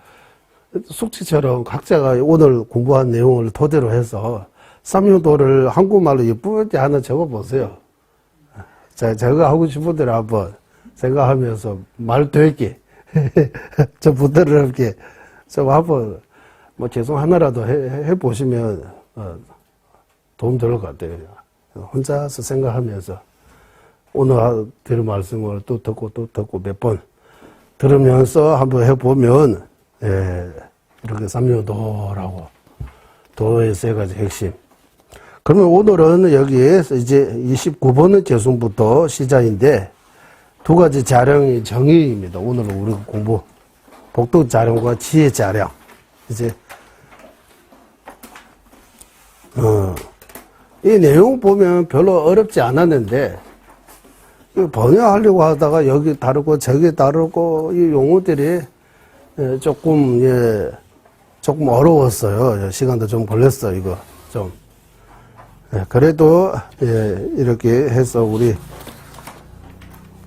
숙지처럼 각자가 오늘 공부한 내용을 토대로 해서 삼류도를 한국말로 예쁘게 하나 적어보세요. 자, 제가 하고 싶은 대로 한번 생각하면서 말 되게 좀 부드럽게 좀 한번 뭐 개송 하나라도 해보시면 도움 될 것 같아요. 혼자서 생각하면서 오늘 들은 말씀을 또 듣고 몇 번 들으면서 한번 해보면, 예, 이렇게 삼요도라고, 도의 세 가지 핵심. 그러면 오늘은 여기에 이제 29번의 개송부터 시작인데, 두 가지 자량의 정의입니다. 오늘은 우리 공부. 복도 자량과 지혜 자량. 이제, 이 내용 보면 별로 어렵지 않았는데, 번역하려고 하다가 여기 다르고 저기 다르고 이 용어들이 조금 어려웠어요. 시간도 좀 걸렸어 이거 좀. 그래도 이렇게 해서 우리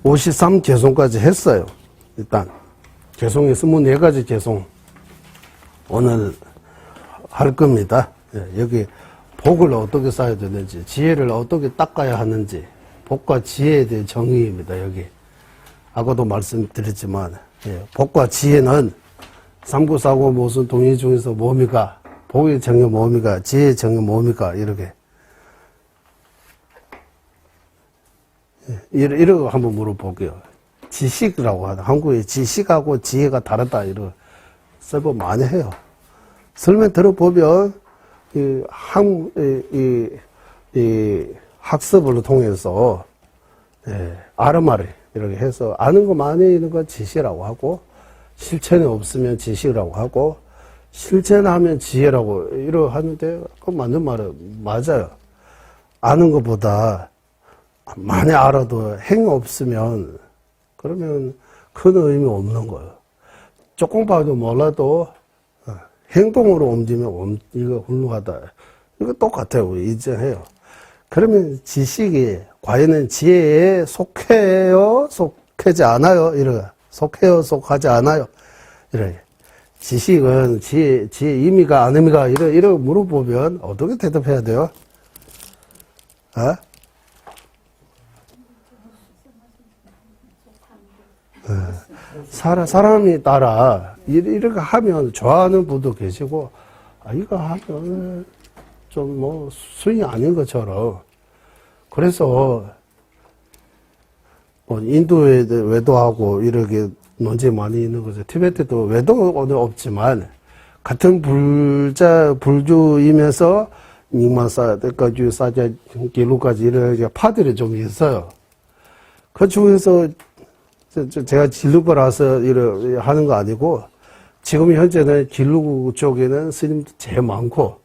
53 개송까지 했어요. 일단 개송이 24가지 개송 오늘 할 겁니다. 여기 복을 어떻게 쌓아야 되는지, 지혜를 어떻게 닦아야 하는지, 복과 지혜에 대한 정의입니다. 여기 아까도 말씀드렸지만 복과 지혜는 삼구사고 모순 동의 중에서 뭡니까? 복의 정의 뭡니까? 지혜의 정의 뭡니까? 이렇게 이러고 한번 물어볼게요. 지식이라고 하다. 한국에 지식하고 지혜가 다르다 이런 설법 많이 해요. 설명 들어보면 이 학습을 통해서 아르마리 이렇게 해서 아는 거 많이 있는 건 지시라고 하고 실천이 없으면 지식이라고 하고 실천하면 지혜라고 이러고 하는데 그 맞는 말은 맞아요. 아는 것보다 많이 알아도 행위 없으면 그러면 큰 의미 없는 거예요. 조금 봐도 몰라도 행동으로 옮기면 이거 훌륭하다. 이거 똑같아요. 우리 인정해요. 그러면 지식이 과연 지혜에 속해요? 속하지 않아요? 이래. 속해요? 속하지 않아요? 이래. 지식은 지혜 의미가 안 의미가 이래 물어보면 어떻게 대답해야 돼요? 사람이 따라 이렇게 하면 좋아하는 분도 계시고 이거 하면 좀 뭐 수익이 아닌 것처럼. 그래서 뭐 인도에 외도하고 이렇게 논쟁이 많이 있는 거죠. 티베트도 외도는 없지만 같은 불주이면서 닉마사 때까지 사자 길루까지 이렇게 파들이 좀 있어요. 그 중에서 제가 진루거라서 이렇게 하는 거 아니고 지금 현재는 진루 쪽에는 스님도 제일 많고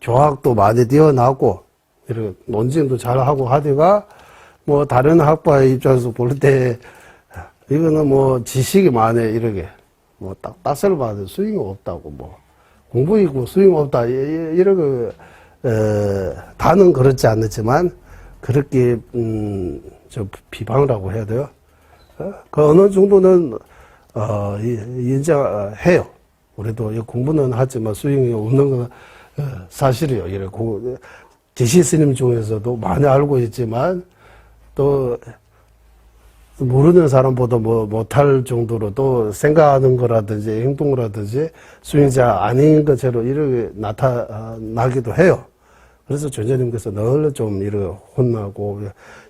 교학도 많이 뛰어나고 이렇게 논쟁도 잘하고 하다가 뭐 다른 학파의 입장에서 볼 때 이거는 뭐 지식이 많네 이렇게 뭐 따스를 받은 수익이 없다고 뭐 공부 있고 수익 없다 이렇게 다는 그렇지 않지만 그렇게 좀 비방이라고 해야 돼요. 그 어느 정도는 인정해요. 우리도 공부는 하지만 수익이 없는 건 사실이에요. 이래 지시 스님 중에서도 많이 알고 있지만 또 모르는 사람보다 뭐 못할 정도로 또 생각하는 거라든지 행동이라든지 수행자 아닌 것처럼 이렇게 나타나기도 해요. 그래서 전자님께서 늘 좀 이렇게 혼나고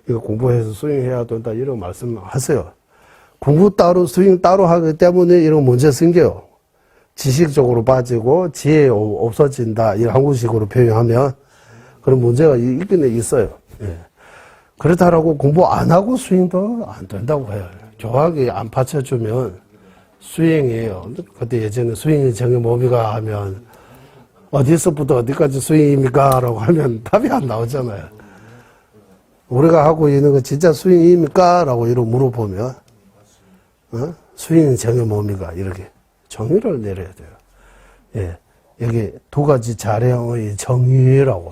이거 공부해서 수행해야 된다 이런 말씀하세요. 공부 따로 수행 따로 하기 때문에 이런 문제 생겨요. 지식적으로 빠지고 지혜 없어진다 이 한국식으로 표현하면 그런 문제가 있긴 있어요. 예. 그렇다라고 공부 안 하고 수행도 안 된다고 해요. 교학이 안 받쳐주면 수행이에요. 그때 예전에 수행의 정의 뭡니까 하면 어디서부터 어디까지 수행입니까? 라고 하면 답이 안 나오잖아요. 우리가 하고 있는 거 진짜 수행입니까? 라고 이렇게 물어보면 수행의 정의 뭡니까? 이렇게 정의를 내려야 돼요. 예. 여기 두 가지 자량의 정의라고.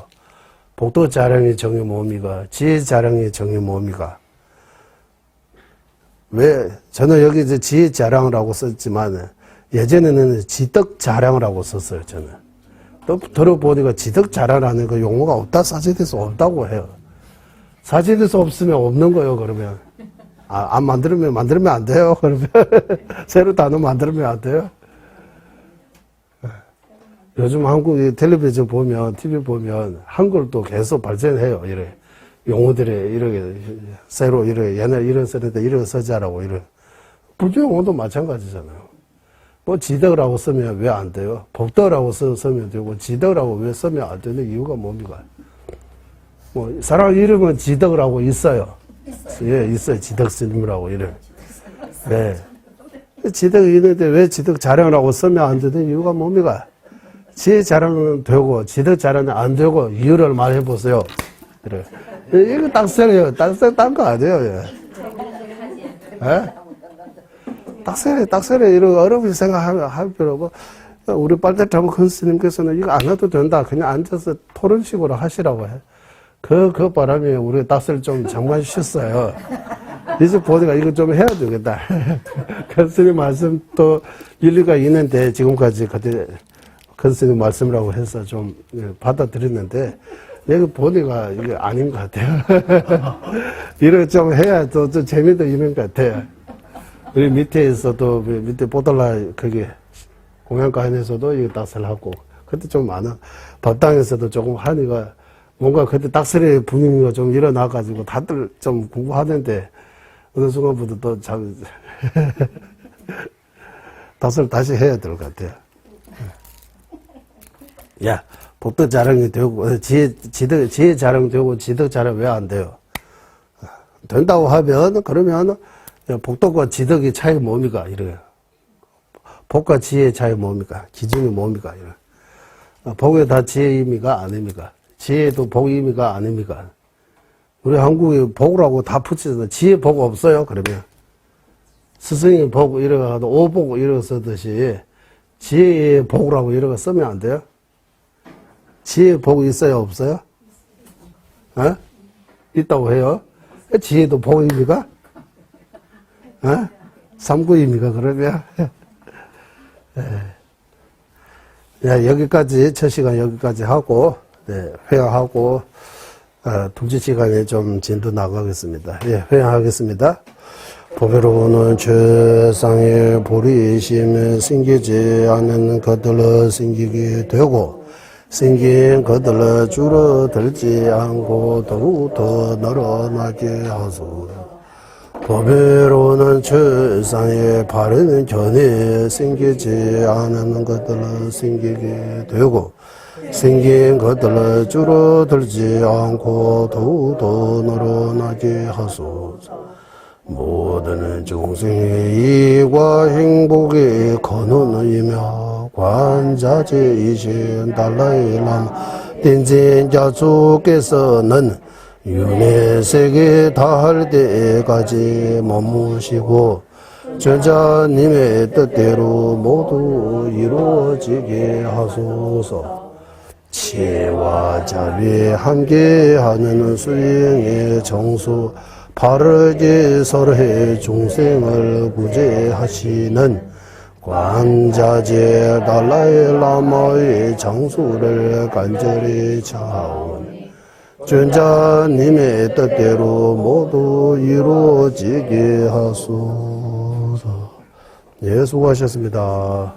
복도 자량의 정의 뭡니까? 지혜 자량의 정의 뭡니까? 왜, 저는 여기 이제 지혜 자량이라고 썼지만, 예전에는 지덕 자량이라고 썼어요, 저는. 또 들어보니까 지덕 자량이라는 그 용어가 없다, 사제돼서 없다고 해요. 사제돼서 없으면 없는 거예요, 그러면. 안 만들면 안 돼요, 그러면. 새로 단어 만들면 안 돼요? 요즘 한국 텔레비전 보면, TV 보면, 한글도 계속 발전해요. 이래. 용어들이 이렇게, 새로 이렇게, 옛날에 이런 쓰는데 이런 쓰자라고, 이런. 불교용어도 마찬가지잖아요. 뭐 지덕이라고 쓰면 왜 안 돼요? 복덕이라고 쓰면 되고 지덕이라고 왜 쓰면 안 되는 이유가 뭡니까? 뭐 사람 이름은 지덕이라고 있어요. 예, 있어요. 지덕 스님이라고 이름. 네. 지덕이 있는데 왜 지덕 자령이라고 쓰면 안 되는 이유가 뭡니까? 지혜 자랑은 되고 지덕 자랑은 안 되고 이유를 말해 보세요. 그래. 이거 딱세요. 딴거 아니에요. 예? 딱세네 이런 어렵게 생각할 필요 없고 우리 빨대타고 큰 스님께서는 이거 안 해도 된다. 그냥 앉아서 토론식으로 하시라고 해. 그 바람에 우리 딱세를 좀 정말 쉬었어요. 이제 보니까 이거 좀 해야 되겠다. 큰 스님 말씀 또 일리가 있는데 지금까지 그때 큰 스님 말씀이라고 해서 좀 받아들였는데 내가 보니까 이게 아닌 것 같아요. 이렇게 좀 해야 또 재미도 있는 것 같아요. 우리 밑에서도 밑에 보달라 거기 공양가인에서도 이거 딱설 하고 그때 좀 많아. 법당에서도 조금 하니까 뭔가 그때 딱설의 분위기가 좀 일어나가지고 다들 좀 공부하는데 어느 순간부터 또 참 딱설 다시 해야 될 것 같아요. 야, 복덕 자랑이 되고 지혜 자랑 되고 지덕 자랑 왜 안 돼요? 된다고 하면 그러면 복덕과 지덕의 차이가 뭡니까? 이래요. 복과 지혜의 차이 뭡니까? 기준이 뭡니까? 이래. 복에 다 지혜의 의미가 아닙니까? 지혜도 복의 의미가 아닙니까? 우리 한국에 복이라고 다 붙이잖아요. 지혜 복 없어요? 그러면. 스승의 복 이래가지고 오복 이래가 쓰듯이 지혜의 복이라고 이래가 쓰면 안 돼요? 지혜의 복이 있어요? 없어요? 어? 있다고 해요? 지혜도 복입니까? 어? 삼구입니까, 그러면? 야, 여기까지, 첫 시간 여기까지 하고, 네, 회화하고, 둘째 시간에 좀 진도 나가겠습니다. 예, 회화하겠습니다. 보배로는 최상의 보리심에 생기지 않는 것들로 생기게 되고, 생긴 것들로 줄어들지 않고 더욱더 늘어나게 하소서. 보배로는 최상의 바른 견해 생기지 않은 것들로 생기게 되고 생긴 것들로 줄어들지 않고 더욱더 늘어나게 하소서. 모든众生의 이익과 행복의 근원이며 관자재이신 달라이라마 딘진자주께서는 윤회 세계 다할 때까지 머무시고 전자님의 뜻대로 모두 이루어지게 하소서. 지혜와 자비에 함께하는 수행의 정수 바르게 설해 중생을 구제하시는 광자제 달라이라마의 장수를 간절히 청하오니 전자님의 뜻대로 모두 이루어지게 하소서. 예, 수고하셨습니다.